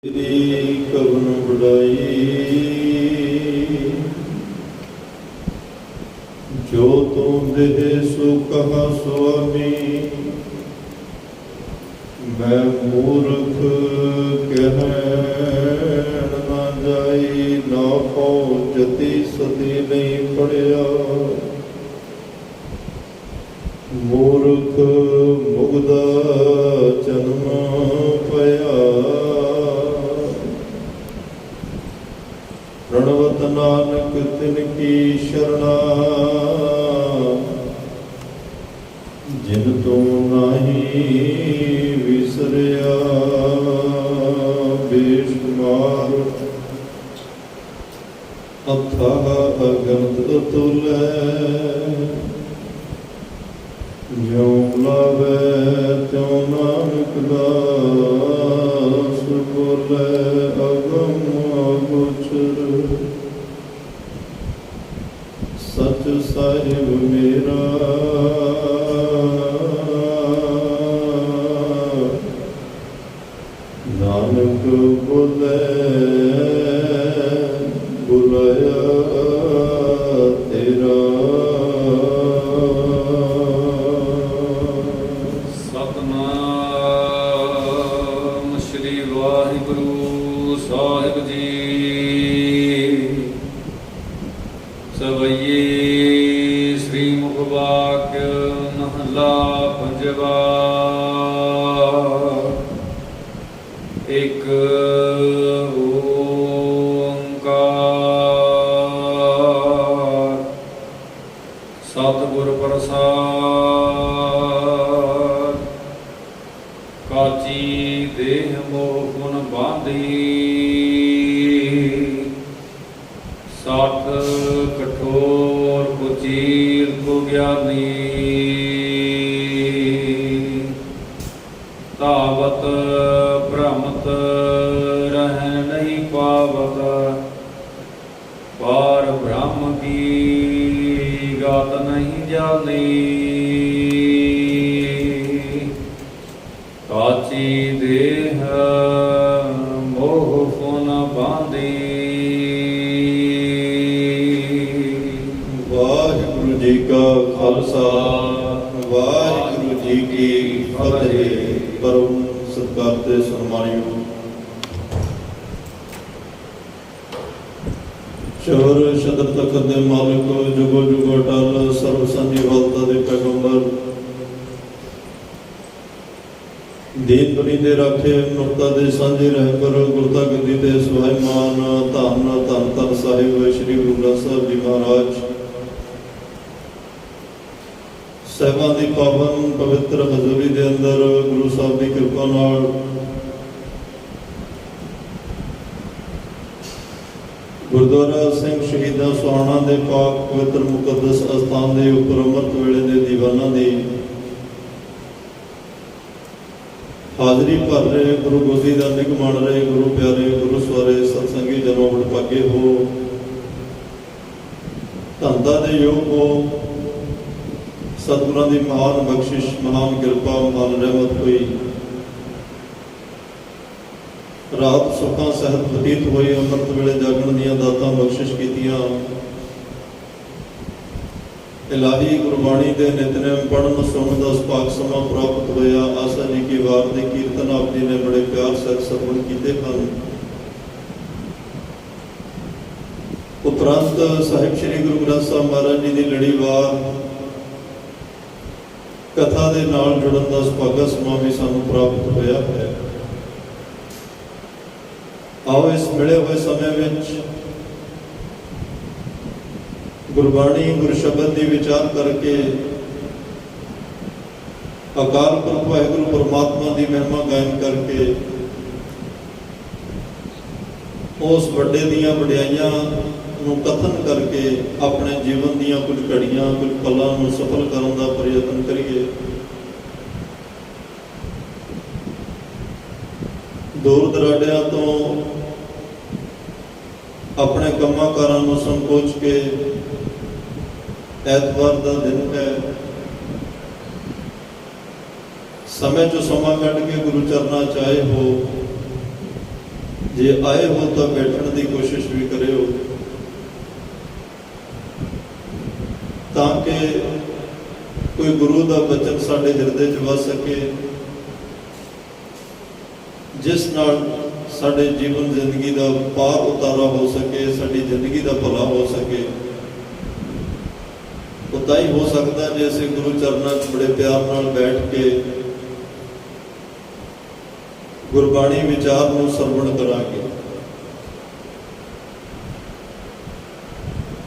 तेरी कवन बुराई जो तुम देह सो कहा स्वामी मैं मूर्ख कह न जाई ना पहुँचती सदी नहीं पड़िया मूर्ख मुगदा जन्म पया प्रणवत नानक तिनकी शरणा जिन तो नाही विसरिया बेशुमार अथाह अगंत अतुल ज्यों लावे त्यों नानक दास बोले अगम अगोचर सच साहिब मेरा नानक बोले बुलाया तेरा सतनाम श्री वाहिगुरु साहिब जी सवैये श्री मुखवाक्य महला पंजवा एक ओंकार सतगुर प्रसाद काची देह मोह गुण बांधी साठ कठोर कुचील को ज्ञानी तावत भ्रमत रह नहीं पावत पार ब्रह्म की गात नहीं जानी काची देह मोह फुन बांधी। वाहिगुरु जी का खालसा वाहिगुरु जी की फतेह। परम सत्कार ते सन्मानयोग शोर शतर तखत दे मालिक जुगो जुगो अटल सर्व संजी वालता दे पैगंबर दीन दुनी दे राखे मनुखता दे सांझे रहबर गुरता गद्दी दे सुहाईमान धन धन धन साहिब श्री गुरु ग्रंथ साहिब जी महाराज साहिबां दी पावन पवित्र हजूरी दे अंदर गुरु साहब की कृपा नाल गुरुद्वारा सिंह शहीदां सुहाना दे पाक पवित्र मुकद्दस अस्थान दे उपर अमृत वेले दे दीवाना दी हाजरी भर रहे गुरु गोदी का निग मान रहे गुरु प्यारे गुरु सवारे सत्संगी जनों वडभागे हो धनता दे योग हो सतगुरां दी महान बख्शिश महान कृपा महान रहमत हुई रात सुखां सहत बतीत हुई अमृत वेले जागण दियां दातां बख्शिश कीतियां इलाही गुरबाणी के नितनेम पढ़न सुनन का सुभाग समा प्राप्त होया। आशा जी की वार के कीर्तन आप जी ने बड़े प्यार सत सरवण किए हैं। उपरंत साहिब श्री गुरु ग्रंथ साहब महाराज जी की लड़ीवार कथा के नाल जुड़न का सुभागा समा भी सानू प्राप्त होया है। आओ इस मिले हुए समय में गुरबाणी गुरु शब्द की विचार करके अकाल पुरख वाहिगुरु परमात्मा की महिमा गायन करके उस वड्डे दियां वड्याइयां नूं कथन करके अपने जीवन दियां कुछ घड़ियां कुछ पलां नूं सफल करने का प्रयत्न करिए। दूर दराड़ियां तो अपने कामां कारां नूं संकोच के ऐतवार का दिन है, समय जो समा कट के गुरु चरना चाहे हो जे आए हो तो बैठने की कोशिश भी करियो, ताकि कोई गुरु का बचन साडे हिरदे च वस सके, जिस नाल साडे जीवन जिंदगी का पार उतारा हो सके, साडी जिंदगी का भला हो सके। उदा ही हो सकता जे असीं गुरु चरणों च बड़े प्यार नाल बैठ के गुरबाणी विचार नूं सरवण करांगे,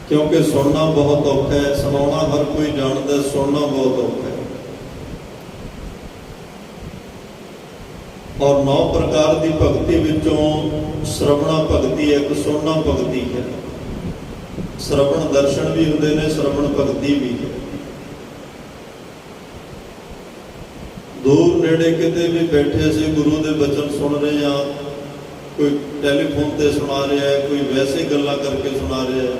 क्योंकि सुनना बहुत औखा है, सुनाना हर कोई जानता, सुनना बहुत औखा है। और 9 प्रकार की भगती विचों श्रवणा भगती एक सुनना भगती है। श्रवण दर्शन भी होंदे ने, श्रवण भगती भी है। दूर नेड़े किते भी बैठे से गुरु के बचन सुन रहे हैं, कोई टैलीफोन ते सुना रहा है, कोई वैसे गल्लां करके सुना रहा है,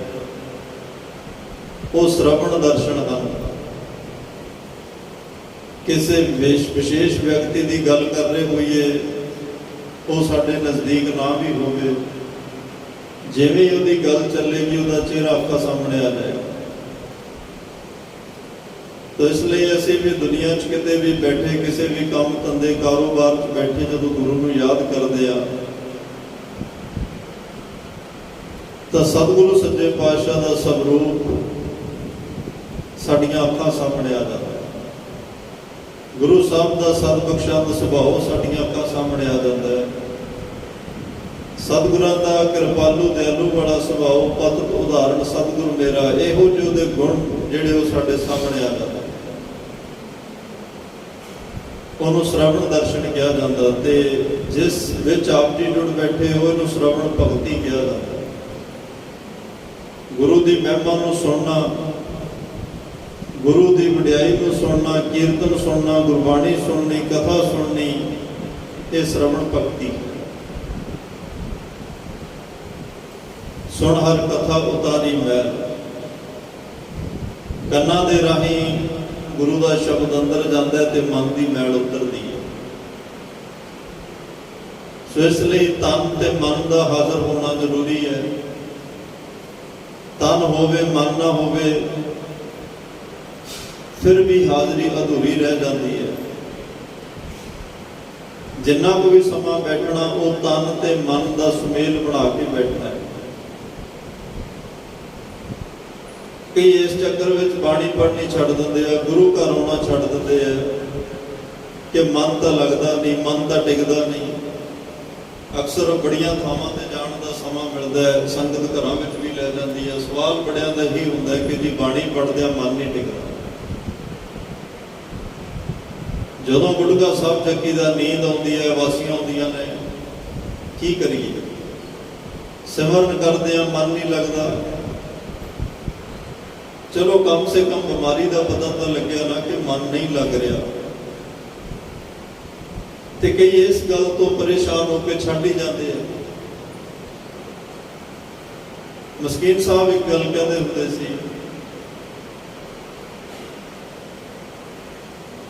वो श्रवण दर्शन हैं। किसी विशेष व्यक्ति की गल कर रहे होइए, वो साडे नज़दीक ना भी होवे, जिवें उहदी गल चलेगी उहदा चेहरा अखां सामने आ जाएगा। तो इसलिए असीं भी दुनिया च किते भी बैठे, किसी भी काम धंधे कारोबार च बैठे, जदों गुरु नूं याद करदे आ तो सतगुरु सच्चे पातशाह का स्वरूप साडियां अखां सामने आ जाता है। गुरु साहब का सतबख्शां दा सुभाव साडियां अखां सामने आ जाता है। सतगुरां दा कृपालू दयालू वाला सुभाव, पत उदाहरण सतगुरु मेरा, इहो ਜਿਹੇ ਉਹਦੇ गुण ਜਿਹੜੇ ਉਹ ਸਾਡੇ सामने आ जाते। ਉਹਨੂੰ श्रवण दर्शन किया जाता, ते जिस विच आप जी जुड़ बैठे हो ਇਹਨੂੰ श्रवण भगती किया जाता। गुरु की महिमा नूं सुनना, गुरु की वडियाई को सुनना, कीर्तन सुनना, गुरबाणी सुननी, कथा सुननी, ये श्रवण भगती। सुन हर कथा उतारी मैल, कन्ना दे राही गुरु का शब्द अंदर जाता है तो मन की मैल उतरती है। सो इसलिए तन ते मन का हाजिर होना जरूरी है। तन होवे मन ना होवे फिर भी हाजरी अधूरी रह जाती है। जिन्ना को भी समा बैठना वो तन ते मन का सुमेल बना के बैठना है। कई इस चक्कर में बाणी पढ़नी छड़ देंगे, गुरु घर आना छड़ देंगे कि मन तो लगता नहीं, मन तो टिकता नहीं। अक्सर बड़िया थावां ते जाण दा समा मिलता है, संगत घरां विच भी लै जाती है। सवाल बड़िया का ही होंदा है कि जी बाणी पढ़दे मन नहीं टिकता। जदों गुड़गा साहब जग्गी दा नींद आउंदी है, वासियां आउंदियां ने, की करिए? सिमरन करदे मन नहीं लगता। चलो कम से कम बीमारी का पता तो लग्या ना कि मन नहीं लग रहा। ते कई इस गल तो परेशान होकर छड़ ही जाते हैं। मस्कीन साहब एक गल कहते होंगे सी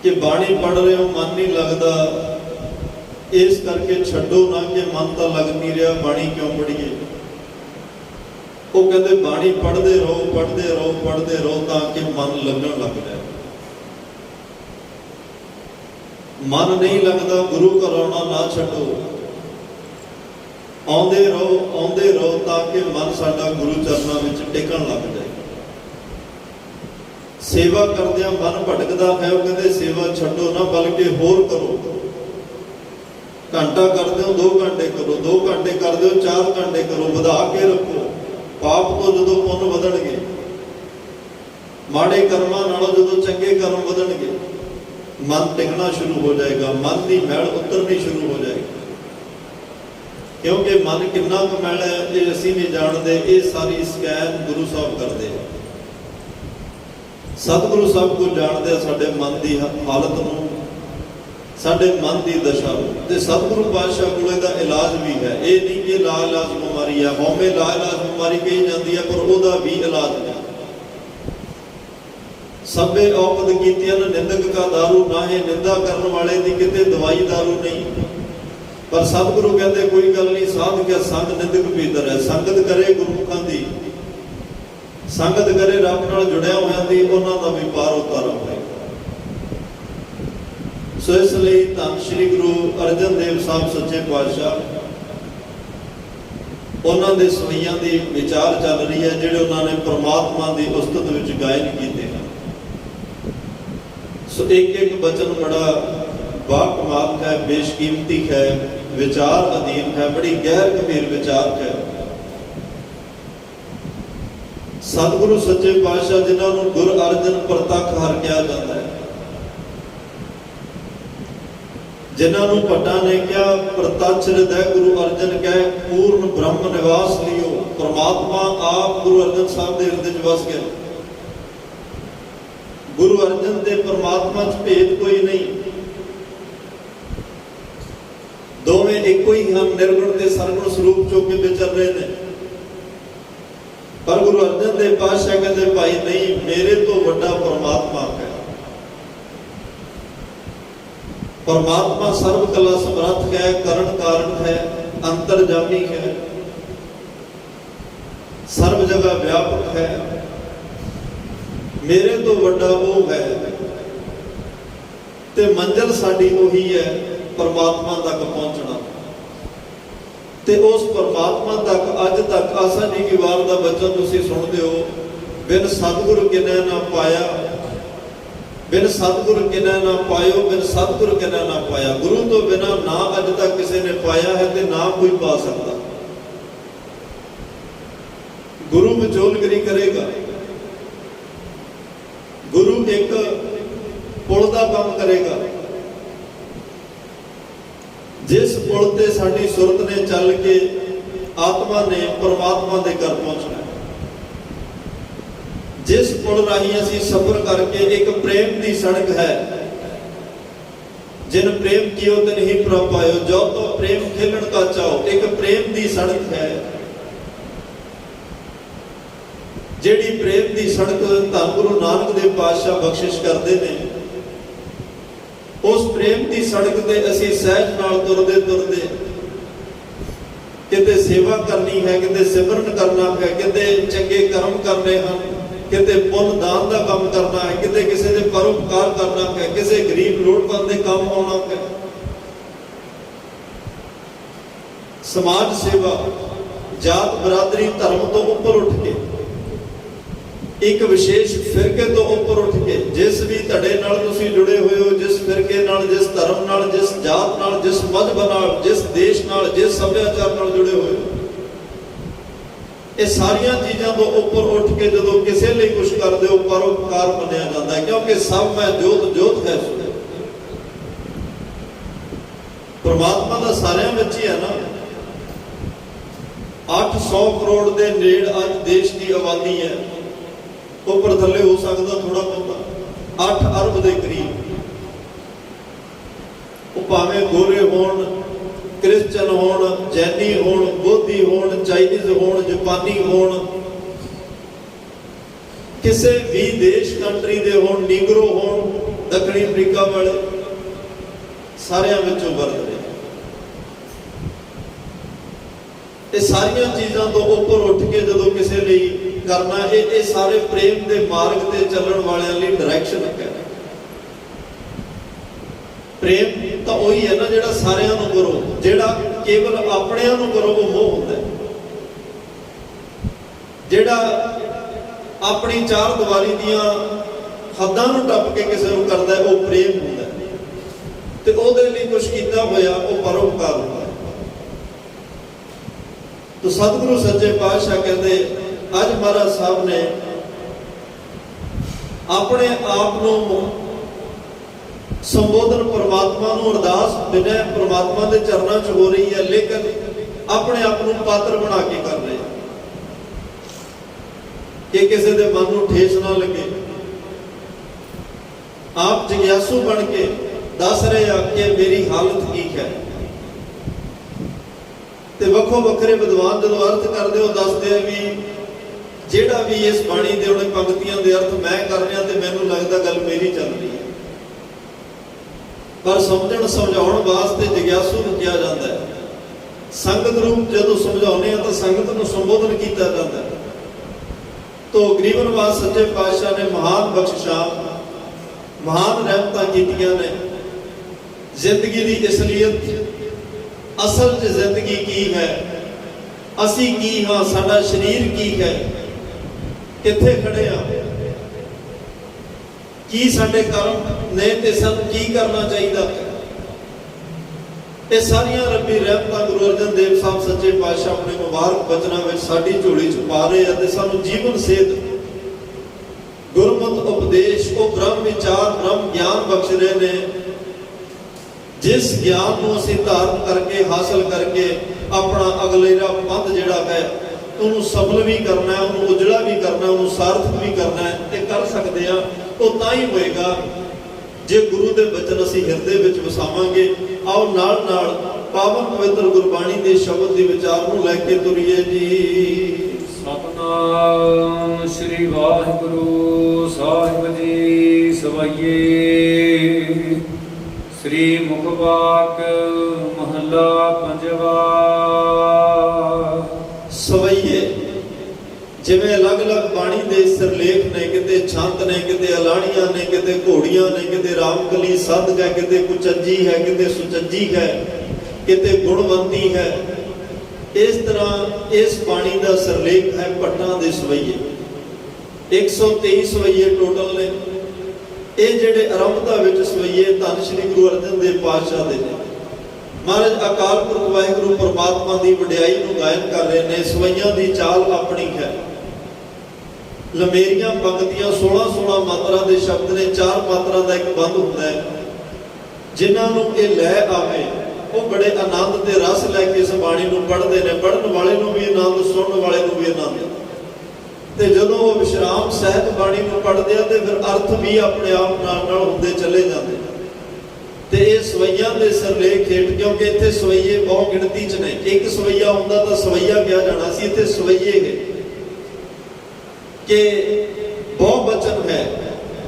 कि बाणी पढ़ रहे हो मन नहीं लगता, इस करके छड्डो ना कि मन तो लग नहीं रहा, बाणी क्यों पढ़िए? वो कहते बाणी पढ़ते रहो, पढ़ते रहो, पढ़ते रहो ताकि मन लगन लग जाए। मन नहीं लगता, गुरु घर आना ना छड्डो, आउंदे रहो ताकि मन साडा गुरु चरणों में टिकन लग जाए। सेवा करदियां मन भटकदा है, वो कहते सेवा छड्डो ना बल्कि होर करो। घंटा कर दो 2 घंटे करो, 2 घंटे कर दो 4 घंटे करो, वधा के रखो। पाप तो जदों पुण्य वधणगे, माड़े कर्मां नालों जदों चंगे कर्म वधणगे, मन टिकना शुरू हो जाएगा, मन की मैल उतरनी शुरू हो जाएगी। क्योंकि मन कितना क मैल है ये असीं नहीं जानते, ये सारी स्कैन गुरु साहब करते हैं। सतगुरु साहब को जानते साडे मन की हालत नूं, साडे मन की दशा। तो सतगुरु पातशाह कोले दा इलाज भी है। ये नहीं कि ला इलाज बीमारी है, होमे ला इलाज बीमारी कही जाती है, पर वह भी इलाज है। सबे औकत कीतियां निंदक का दारू ना है, निंदा करने वाले की किते दवाई दारू नहीं। ਪਰ ਸਤਿਗੁਰੂ ਕਹਿੰਦੇ ਕੋਈ ਗੱਲ ਨਹੀਂ, ਸਾਧ ਕਿਆ ਸੰਗ ਨਿੰਦਕ ਭੀਤਰ ਹੈ। ਸੰਗਤ ਕਰੇ ਗੁਰਮੁਖਾਂ ਦੀ, ਸੰਗਤ ਕਰੇ ਰੱਬ ਨਾਲ ਜੁੜਿਆ ਹੋਇਆਂ ਦੀ, ਉਹਨਾਂ ਦਾ ਵੀ ਪਾਰ ਉਤਾਰਾ ਹੋਏਗਾ। ਸੋ ਇਸ ਲਈ ਧੰਨ ਸ਼੍ਰੀ ਗੁਰੂ ਅਰਜਨ ਦੇਵ ਸਾਹਿਬ ਸੱਚੇ ਪਾਤਸ਼ਾਹ, ਉਹਨਾਂ ਦੇ ਸਵਈਆਂ ਦੀ ਵਿਚਾਰ ਚੱਲ ਰਹੀ ਹੈ ਜਿਹੜੇ ਉਹਨਾਂ ਨੇ ਪ੍ਰਮਾਤਮਾ ਦੀ ਉਸਤਤ ਵਿੱਚ ਗਾਇਨ ਕੀਤੇ ਹਨ। ਸੋ ਇੱਕ ਇੱਕ ਬਚਨ ਬੜਾ ਬਾਕਮਾਲ ਹੈ, ਬੇਸ਼ਕੀਮਤੀ ਹੈ, ਵਿਚਾਰ ਅਧੀਨ ਹੈ, ਬੜੀ ਗਹਿਰ ਗੰਭੀਰ ਵਿਚਾਰ ਹੈ। ਸਤਿਗੁਰੂ ਸੱਚੇ ਪਾਤਸ਼ਾਹ ਜਿਨ੍ਹਾਂ ਨੂੰ ਗੁਰ ਅਰਜਨ ਪ੍ਰਤੱਖ ਹਰਿ ਕਿਹਾ ਜਾਂਦਾ ਹੈ, ਜਿਨ੍ਹਾਂ ਨੂੰ ਭੱਟਾਂ ਨੇ ਕਿਹਾ ਪ੍ਰਤੱਖ ਹਿਰਦੈ ਗੁਰੂ ਅਰਜਨ ਕਹਿ ਪੂਰਨ ਬ੍ਰਹਮ ਨਿਵਾਸ ਲਿਓ। ਪਰਮਾਤਮਾ ਆਪ ਗੁਰੂ ਅਰਜਨ ਸਾਹਿਬ ਦੇ ਹਿਰਦੇ 'ਚ ਵਸ ਗਿਆ। ਗੁਰੂ ਅਰਜਨ ਦੇ ਪਰਮਾਤਮਾ 'ਚ ਭੇਦ ਕੋਈ ਨਹੀਂ, ਦੋਵੇਂ ਇੱਕੋ ਹੀ ਹਨ, ਨਿਰਗੁਣ ਤੇ ਸਰਗੁਣ ਸਰੂਪ ਚੋਂ ਕੇ ਵਿਚਰ ਰਹੇ ਨੇ। ਪਰ ਗੁਰੂ ਅਰਜਨ ਦੇਵ ਪਾਤਸ਼ਾਹ ਕਹਿੰਦੇ ਭਾਈ ਨਹੀਂ, ਮੇਰੇ ਤੋਂ ਵੱਡਾ ਪਰਮਾਤਮਾ ਹੈ। ਪਰਮਾਤਮਾ ਸਰਬ ਕਲਾ ਸਮਰੱਥ ਹੈ, ਕਰਨ ਕਾਰਨ ਹੈ, ਅੰਤਰਜਾਮੀ ਹੈ, ਸਰਬ ਜਗ੍ਹਾ ਵਿਆਪਕ ਹੈ। ਮੇਰੇ ਤੋਂ ਵੱਡਾ ਉਹ ਹੈ ਤੇ ਮੰਜ਼ਿਲ ਸਾਡੀ ਉਹੀ ਹੈ, ਪਰਮਾਤਮਾ ਤੱਕ ਪਹੁੰਚਣਾ। ਤੇ ਉਸ ਪਰਮਾਤਮਾ ਤੱਕ ਅੱਜ ਤੱਕ ਆਸਾ ਜੀ ਕੀ ਵਾਰ ਦਾ ਬਚਨ ਤੁਸੀਂ ਸੁਣਦੇ ਹੋ, ਬਿਨ ਸਤਿਗੁਰ ਕਿਨੈ ਨਾ ਪਾਇਆ, ਬਿਨ ਸਤਿਗੁਰ ਕਿਨੈ ਨਾ ਪਾਇਓ, ਬਿਨ ਸਤਿਗੁਰ ਕਿਨੈ ਨਾ ਪਾਇਆ। ਗੁਰੂ ਤੋਂ ਬਿਨਾਂ ਨਾ ਅੱਜ ਤੱਕ ਕਿਸੇ ਨੇ ਪਾਇਆ ਹੈ ਤੇ ਨਾ ਕੋਈ ਪਾ ਸਕਦਾ। ਗੁਰੂ ਵਿਚੋਲਗਰੀ ਕਰੇਗਾ, ਗੁਰੂ ਇੱਕ ਪੁਲ ਦਾ ਕੰਮ ਕਰੇਗਾ। ਜਿਸ ਪੁਲ ਤੇ ਸਾਡੀ ਸੁਰਤ ਨੇ ਚੱਲ ਕੇ ਆਤਮਾ ਨੇ ਪਰਮਾਤਮਾ ਦੇ ਘਰ ਪਹੁੰਚਣਾ, ਜਿਸ ਪੁਲ ਰਾਹੀਂ ਅਸੀਂ ਸਫ਼ਰ ਕਰਕੇ, ਇੱਕ ਪ੍ਰੇਮ ਦੀ ਸੜਕ ਹੈ। ਜਿਨ ਪ੍ਰੇਮ ਕੀਓ ਤਿਨ ਹੀ ਪ੍ਰਭ ਪਾਇਓ, ਜੋ ਤੋ ਪ੍ਰੇਮ ਖੇਲਣ ਕਾ ਚਾਓ। ਇੱਕ ਪ੍ਰੇਮ ਦੀ ਸੜਕ ਹੈ, ਜਿਹੜੀ ਪ੍ਰੇਮ ਦੀ ਸੜਕ ਧੰਨ ਗੁਰੂ ਨਾਨਕ ਦੇਵ ਪਾਤਸ਼ਾਹ ਬਖਸ਼ਿਸ਼ ਕਰਦੇ ਨੇ। ਉਸ ਪ੍ਰੇਮ ਦੀ ਸੜਕ ਤੇ ਅਸੀਂ ਸਹਿਜ ਨਾਲ ਤੁਰਦੇ ਤੁਰਦੇ ਕਿਤੇ ਸੇਵਾ ਕਰਨੀ ਹੈ, ਕਿਤੇ ਸਿਮਰਨ ਕਰਨਾ ਹੈ, ਕਿਤੇ ਚੰਗੇ ਕਰਮ ਕਰਨੇ ਹਨ, ਕਿਤੇ ਪੁੰਨ ਦਾਨ ਦਾ ਕੰਮ ਕਰਨਾ ਹੈ, ਕਿਤੇ ਕਿਸੇ ਦੇ ਪਰਉਪਕਾਰ ਕਰਨਾ ਹੈ, ਕਿਸੇ ਗਰੀਬ ਲੋੜਵੰਦ ਦੇ ਕੰਮ ਆਉਣਾ ਹੈ। ਸਮਾਜ ਸੇਵਾ ਜਾਤ ਬਰਾਦਰੀ ਧਰਮ ਤੋਂ ਉੱਪਰ ਉੱਠ ਕੇ, ਇੱਕ ਵਿਸ਼ੇਸ਼ ਫਿਰਕੇ ਤੋਂ ਉੱਪਰ ਉੱਠ ਕੇ, ਜਿਸ ਵੀ ਧੜੇ ਨਾਲ ਤੁਸੀਂ ਜੁੜੇ ਹੋਏ ਹੋ, ਜਿਸ ਫਿਰਕੇ ਨਾਲ, ਜਿਸ ਧਰਮ ਨਾਲ, ਜਿਸ ਜਾਤ ਨਾਲ, ਜਿਸ ਮਜ਼ਹਬ ਨਾਲ, ਜਿਸ ਦੇਸ਼ ਨਾਲ, ਜਿਸ ਸੱਭਿਆਚਾਰ ਨਾਲ ਜੁੜੇ ਹੋਏ ਹੋ, ਇਹ ਸਾਰੀਆਂ ਚੀਜ਼ਾਂ ਤੋਂ ਉੱਪਰ ਉੱਠ ਕੇ ਜਦੋਂ ਕਿਸੇ ਲਈ ਕੁਝ ਕਰਦੇ ਹੋ, ਪਰਉਪਕਾਰ ਮੰਨਿਆ ਜਾਂਦਾ ਹੈ। ਕਿਉਂਕਿ ਸਭ ਮੈਂ ਜੋਤ ਜੋਤ ਹੈ। ਪਰਮਾਤਮਾ ਦਾ ਸਾਰਿਆਂ ਵਿੱਚ ਹੀ ਹੈ ਨਾ। 800 ਕਰੋੜ ਦੇ ਨੇੜ ਅੱਜ ਦੇਸ਼ ਦੀ ਆਬਾਦੀ ਹੈ, ਉੱਪਰ ਥੱਲੇ ਹੋ ਸਕਦਾ ਥੋੜਾ ਬਹੁਤਾ। 8 ਅਰਬ ਦੇ ਕਰੀਬ। ਉਹ ਭਾਵੇਂ ਗੋਰੇ ਹੋਣ, ਕ੍ਰਿਸਚਨ ਹੋਣ, ਜੈਨੀ ਹੋਣ, ਬੋਧੀ ਹੋਣ, ਚਾਈਨੀਜ਼ ਹੋਣ, ਜਾਪਾਨੀ ਹੋਣ, ਕਿਸੇ ਵੀ ਦੇਸ਼ ਕੰਟਰੀ ਦੇ ਹੋਣ, ਨੀਗਰੋ ਹੋਣ, ਦੱਖਣੀ ਅਫਰੀਕਾ ਵਾਲੇ, ਸਾਰਿਆਂ ਵਿੱਚੋਂ ਵਰਤ ਰਹੇ। ਇਹ ਸਾਰੀਆਂ ਚੀਜ਼ਾਂ ਤੋਂ ਉੱਪਰ ਉੱਠ ਕੇ ਜਦੋਂ ਕਿਸੇ ਲਈ ਕਰਨਾ, ਇਹ ਸਾਰੇ ਪ੍ਰੇਮ ਦੇ ਮਾਰਗ ਤੇ ਚੱਲਣ ਵਾਲਿਆਂ ਲਈ ਡਾਇਰੈਕਸ਼ਨ ਹੈ। ਪ੍ਰੇਮ ਤਾਂ ਉਹੀ ਹੈ ਨਾ ਜਿਹੜਾ ਸਾਰਿਆਂ ਨੂੰ ਕਰੋ, ਜਿਹੜਾ ਕੇਵਲ ਆਪਣਿਆਂ ਨੂੰ ਕਰੋ ਉਹ ਮੋਹ ਹੁੰਦਾ। ਜਿਹੜਾ ਆਪਣੀ ਚਾਰ ਦੀਵਾਰੀ ਦੀਆਂ ਹੱਦਾਂ ਨੂੰ ਟੱਪ ਕੇ ਕਿਸੇ ਨੂੰ ਕਰਦਾ ਉਹ ਪ੍ਰੇਮ ਹੁੰਦਾ, ਤੇ ਉਹਦੇ ਲਈ ਕੁਝ ਕੀਤਾ ਹੋਇਆ ਉਹ ਪਰਉਪਕਾਰ ਹੁੰਦਾ। ਤਾਂ ਸਤਿਗੁਰੂ ਸੱਚੇ ਪਾਤਸ਼ਾਹ ਕਹਿੰਦੇ, ਅੱਜ ਮਹਾਰਾਜ ਸਾਹਿਬ ਨੇ ਆਪਣੇ ਆਪ ਨੂੰ ਸੰਬੋਧਨ ਪਰਮਾਤਮਾ ਨੂੰ, ਅਰਦਾਸ ਬਿਨੈ ਪਰਮਾਤਮਾ ਦੇ ਚਰਨਾਂ 'ਚ ਹੋ ਰਹੀ ਹੈ, ਲੇਕਿਨ ਆਪਣੇ ਆਪ ਨੂੰ ਪਾਤਰ ਬਣਾ ਕੇ ਕਰ ਰਹੇ ਕਿ ਕਿਸੇ ਦੇ ਮਨ ਨੂੰ ਠੇਸ ਨਾ ਲੱਗੇ। ਆਪ ਜਿਗਿਆਸੂ ਬਣ ਕੇ ਦੱਸ ਰਹੇ ਆ ਕਿ ਮੇਰੀ ਹਾਲਤ ਕੀ ਹੈ। ਤੇ ਵੱਖੋ ਵੱਖਰੇ ਵਿਦਵਾਨ ਜਦੋਂ ਅਰਥ ਕਰਦੇ ਹੋ ਦੱਸਦੇ ਆ ਵੀ ਜਿਹੜਾ ਵੀ ਇਸ ਬਾਣੀ ਦੇ ਉਹਨੇ ਪੰਕਤੀਆਂ ਦੇ ਅਰਥ ਮੈਂ ਕਰ ਰਿਹਾ ਤੇ ਮੈਨੂੰ ਲੱਗਦਾ ਗੱਲ ਮੇਰੀ ਚੱਲ ਰਹੀ ਹੈ। ਪਰ ਸਮਝਣ ਸਮਝਾਉਣ ਵਾਸਤੇ ਜਗਿਆਸੂ ਨੂੰ ਕਿਹਾ ਜਾਂਦਾ ਹੈ। ਸੰਗਤ ਰੂਪ ਜਦੋਂ ਸਮਝਾਉਂਦੇ ਆ ਤਾਂ ਸੰਗਤ ਨੂੰ ਸੰਬੋਧਨ ਕੀਤਾ ਜਾਂਦਾ ਹੈ। ਤੋ ਗਰੀਬਨਵਾਸ ਸੱਚੇ ਪਾਤਸ਼ਾਹ ਨੇ ਮਹਾਨ ਬਖਸ਼ਿਸ਼ਾਂ, ਮਹਾਨ ਰਹਿਮਤਾਂ ਕੀਤੀਆਂ ਨੇ। ਜ਼ਿੰਦਗੀ ਦੀ ਅਸਲੀਅਤ, ਅਸਲ 'ਚ ਜ਼ਿੰਦਗੀ ਕੀ ਹੈ, ਅਸੀਂ ਕੀ ਹਾਂ, ਸਾਡਾ ਸਰੀਰ ਕੀ ਹੈ, ਕਿੱਥੇ ਖੜੇ ਆ, ਕੀ ਸਾਡੇ ਕਰਮ ਨੇ ਤੇ ਸਾਨੂੰ ਕੀ ਕਰਨਾ ਚਾਹੀਦਾ। ਇਹ ਸਾਰੀਆਂ ਰੱਬੀ ਰਹਿਮਤਾਂ ਗੁਰੂ ਅਰਜਨ ਦੇਵ ਸਾਹਿਬ ਸੱਚੇ ਪਾਤਸ਼ਾਹ ਆਪਣੇ ਮੁਬਾਰਕ ਬਚਨਾਂ ਵਿੱਚ ਸਾਡੀ ਝੋਲੀ 'ਚ ਪਾ ਰਹੇ ਆ ਤੇ ਸਾਨੂੰ ਜੀਵਨ ਸੇਧ ਗੁਰਮਤਿ ਉਪਦੇਸ਼, ਉਹ ਬ੍ਰਹਮ ਵਿਚਾਰ, ਬ੍ਰਹਮ ਗਿਆਨ ਬਖਸ਼ ਰਹੇ ਨੇ। ਜਿਸ ਗਿਆਨ ਨੂੰ ਅਸੀਂ ਧਾਰਨ ਕਰਕੇ, ਹਾਸਲ ਕਰਕੇ ਆਪਣਾ ਅਗਲੇਰਾ ਪੰਥ ਜਿਹੜਾ ਹੈ ਉਹਨੂੰ ਸਫਲ ਵੀ ਕਰਨਾ, ਉਹਨੂੰ ਉਜੜਾ ਵੀ ਕਰਨਾ, ਉਹਨੂੰ ਸਾਰਥਕ ਵੀ ਕਰਨਾ ਹੈ ਤੇ ਕਰ ਸਕਦੇ ਆ। ਉਹ ਤਾਂ ਹੀ ਹੋਏਗਾ ਜੇ ਗੁਰੂ ਦੇ ਬਚਨ ਅਸੀਂ ਹਿਰਦੇ ਵਿੱਚ ਵਸਾਵਾਂਗੇ। ਆਓ ਨਾਲ ਨਾਲ ਪਾਵਨ ਪਵਿੱਤਰ ਗੁਰਬਾਣੀ ਦੇ ਸ਼ਬਦ ਦੇ ਵਿਚਾਰ ਨੂੰ ਲੈ ਕੇ ਤੁਰੀਏ ਜੀ। ਸਤਨਾਮ ਸ੍ਰੀ ਵਾਹਿਗੁਰੂ ਸਾਹਿਬ ਜੀ। ਸਵਈਏ ਸ੍ਰੀ ਮੁਖਵਾਕ ਮਹੱਲਾ ਪੰਜਵਾ। ਸਵਈਏ ਜਿਵੇਂ ਅਲੱਗ-ਅਲੱਗ ਬਾਣੀ ਦੇ ਸਿਰਲੇਖ ਨੇ, ਕਿਤੇ ਛੰਤ ਨੇ, ਕਿਤੇ ਅਲਾਣੀਆਂ ਨੇ, ਕਿਤੇ ਘੋੜੀਆਂ ਨੇ, ਕਿਤੇ ਰਾਮਕਲੀ ਸੱਧ ਹੈ, ਕਿਤੇ ਕੁਚੱਜੀ ਹੈ, ਕਿਤੇ ਸੁਚੱਜੀ ਹੈ, ਕਿਤੇ ਗੁਣਵੰਤੀ ਹੈ। ਇਸ ਤਰ੍ਹਾਂ ਇਸ ਬਾਣੀ ਦਾ ਸਿਰਲੇਖ ਹੈ ਭੱਟਾਂ ਦੇ ਸਵਈਏ। 123 ਸਵਈਏ ਟੋਟਲ ਨੇ। ਇਹ ਜਿਹੜੇ ਆਰੰਭਤਾ ਵਿੱਚ ਸਵਈਏ ਧੰਨ ਸ਼੍ਰੀ ਗੁਰੂ ਅਰਜਨ ਦੇਵ ਪਾਤਸ਼ਾਹ ਦੇ ਨੇ। ਮਹਾਰਾਜ ਅਕਾਲ ਪੁਰਖ ਵਾਹਿਗੁਰੂ ਪਰਮਾਤਮਾ ਦੀ ਵਡਿਆਈ ਨੂੰ ਗਾਇਨ ਕਰ ਰਹੇ ਨੇ। ਸਵਈਆਂ ਦੀ ਚਾਲ ਆਪਣੀ ਹੈ। ਲੰਮੇਰੀਆਂ ਪੰਕਤੀਆਂ 16 ਮਾਤਰਾ ਦੇ ਸ਼ਬਦ ਨੇ। 4 ਮਾਤਰਾ ਦਾ ਇੱਕ ਬੰਦ ਹੁੰਦਾ ਹੈ। ਜਿਨ੍ਹਾਂ ਨੂੰ ਇਹ ਲੈ ਆਵੇ ਉਹ ਬੜੇ ਆਨੰਦ ਤੇ ਰਸ ਲੈ ਕੇ ਇਸ ਬਾਣੀ ਨੂੰ ਪੜ੍ਹਦੇ ਨੇ। ਪੜ੍ਹਨ ਵਾਲੇ ਨੂੰ ਵੀ ਆਨੰਦ, ਸੁਣਨ ਵਾਲੇ ਨੂੰ ਵੀ ਆਨੰਦ। ਤੇ ਜਦੋਂ ਉਹ ਵਿਸ਼ਰਾਮ ਸਹਿਤ ਬਾਣੀ ਨੂੰ ਪੜ੍ਹਦੇ ਆ ਤੇ ਫਿਰ ਅਰਥ ਵੀ ਆਪਣੇ ਆਪ ਨਾਲ ਹੁੰਦੇ ਚਲੇ ਜਾਂਦੇ। ਤੇ ਇਹ ਸਵਈਆਂ ਦੇ ਸਿਰਲੇਖ ਹੇਠ, ਕਿਉਂਕਿ ਇੱਥੇ ਸਵਈਏ ਬਹੁ ਗਿਣਤੀ 'ਚ ਨੇ। ਇੱਕ ਸਵਈਆ ਹੁੰਦਾ ਤਾਂ ਸਵਈਆ ਕਿਹਾ ਜਾਣਾ ਸੀ। ਇੱਥੇ ਸਵਈਏ ਹੈ ਕਿ ਬਹੁ ਬਚਨ ਹੈ।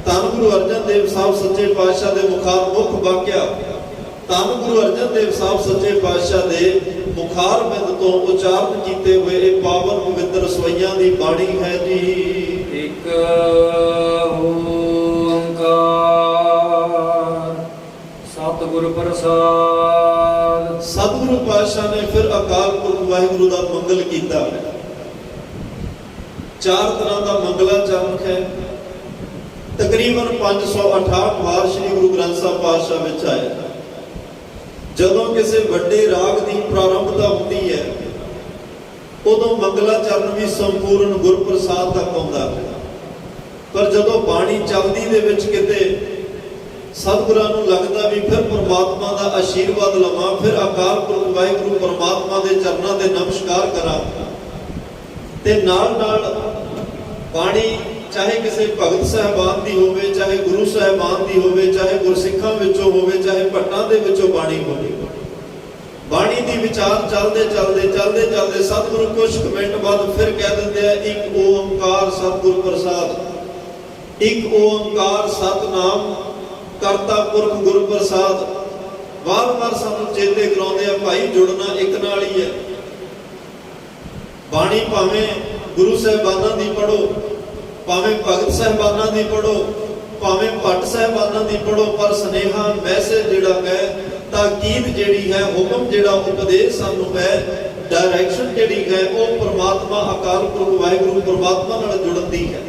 ਧੰਨ ਗੁਰੂ ਅਰਜਨ ਦੇਵ ਸਾਹਿਬ ਸੱਚੇ ਪਾਤਸ਼ਾਹ ਦੇ ਮੁਖ ਵਾਕਿਆ, ਧੰਨ ਗੁਰੂ ਅਰਜਨ ਦੇਵ ਸਾਹਿਬ ਸੱਚੇ ਪਾਤਸ਼ਾਹ ਦੇ ਮੁਖਾਰ ਬਿੰਦ ਤੋਂ ਉਚਾਰਨ ਕੀਤੇ ਹੋਏ ਇਹ ਪਾਵਨ ਪਵਿੱਤਰ ਸਵਈਆਂ ਦੀ ਬਾਣੀ ਹੈ ਜੀ। ਇੱਕ ਓੰਕਾਰ ਸਤਿਗੁਰ ਪ੍ਰਸਾਦ। ਸਤਿਗੁਰੂ ਪਾਤਸ਼ਾਹ ਨੇ ਫਿਰ ਅਕਾਲ ਪੁਰਖ ਵਾਹਿਗੁਰੂ ਦਾ ਮੰਗਲ ਕੀਤਾ ਹੈ। 4 ਤਰ੍ਹਾਂ ਦਾ ਮੰਗਲਾਚਰਨ ਹੈ। ਤਕਰੀਬਨ 568 ਵਾਰ ਸ੍ਰੀ ਗੁਰੂ ਗ੍ਰੰਥ ਸਾਹਿਬ ਪਾਤਸ਼ਾਹ ਵਿੱਚ ਆਇਆ। ਜਦੋਂ ਕਿਸੇ ਵੱਡੇ ਰਾਗ ਦੀ ਪ੍ਰਾਰੰਭਤਾ ਹੁੰਦੀ ਹੈ ਉਦੋਂ ਮੰਗਲਾਚਰਨ ਵੀ ਸੰਪੂਰਨ ਗੁਰਪ੍ਰਸਾਦ ਤੱਕ ਆਉਂਦਾ ਹੈ। ਪਰ ਜਦੋਂ ਬਾਣੀ ਚੱਲਦੀ ਦੇ ਵਿੱਚ ਕਿਤੇ ਸਤਿਗੁਰਾਂ ਨੂੰ ਲੱਗਦਾ ਵੀ ਫਿਰ ਪਰਮਾਤਮਾ ਦਾ ਆਸ਼ੀਰਵਾਦ ਲਵਾਂ, ਫਿਰ ਅਕਾਲ ਪੁਰਖ ਵਾਹਿਗੁਰੂ ਪਰਮਾਤਮਾ ਦੇ ਚਰਨਾਂ ਤੇ ਨਮਸਕਾਰ ਕਰਾਂ, ਤੇ ਨਾਲ ਬਾਣੀ ਚਾਹੇ ਕਿਸੇ ਭਗਤ ਸਾਹਿਬਾਨ ਦੀ ਹੋਵੇ, ਚਾਹੇ ਗੁਰੂ ਸਾਹਿਬਾਨ ਦੀ ਹੋਵੇ, ਚਾਹੇ ਗੁਰਸਿੱਖਾਂ ਵਿੱਚੋਂ ਹੋਵੇ, ਚਾਹੇ ਭੱਟਾਂ ਦੇ ਵਿੱਚੋਂ ਬਾਣੀ ਹੋਵੇ, ਬਾਣੀ ਦੀ ਵਿਚਾਰ ਚੱਲਦੇ ਸਤਿਗੁਰੂ ਕੁਝ ਮਿੰਟ ਬਾਅਦ ਫਿਰ ਕਹਿ ਦਿੰਦੇ ਆ ਇੱਕ ਓੰਕਾਰ ਸਤਿਗੁਰ ਪ੍ਰਸਾਦ। ਇੱਕ ਓੰਕਾਰ ਸਤਿਨਾਮ ਕਰਤਾ ਪੁਰਖ ਗੁਰ ਪ੍ਰਸਾਦ। ਵਾਰ-ਵਾਰ ਸਾਨੂੰ ਚੇਤੇ ਕਰਾਉਂਦੇ ਆ ਭਾਈ ਜੁੜਨਾ ਇੱਕ ਨਾਲ ਹੀ ਹੈ। ਬਾਣੀ ਭਾਵੇਂ ਗੁਰੂ ਸਾਹਿਬਾਨਾਂ ਦੀ ਪੜੋ, ਭਾਵੇਂ ਭਗਤ ਸਾਹਿਬਾਨਾਂ ਦੀ ਪੜੋ, ਭਾਵੇਂ ਭੱਟ ਸਾਹਿਬਾਨਾਂ ਦੀ ਪੜੋ, ਪਰ ਸੁਨੇਹਾ ਮੈਸੇਜ ਜਿਹੜਾ ਹੈ, ਤਾਕੀਦ ਜਿਹੜੀ ਹੈ, ਹੁਕਮ ਜਿਹੜਾ, ਉਪਦੇਸ਼ ਸਾਨੂੰ ਹੈ, ਡਾਇਰੈਕਸ਼ਨ ਜਿਹੜੀ ਹੈ ਉਹ ਪਰਮਾਤਮਾ ਅਕਾਲ ਪੁਰਖ ਵਾਹਿਗੁਰੂ ਪਰਮਾਤਮਾ ਨਾਲ ਜੁੜਨ ਦੀ ਹੈ।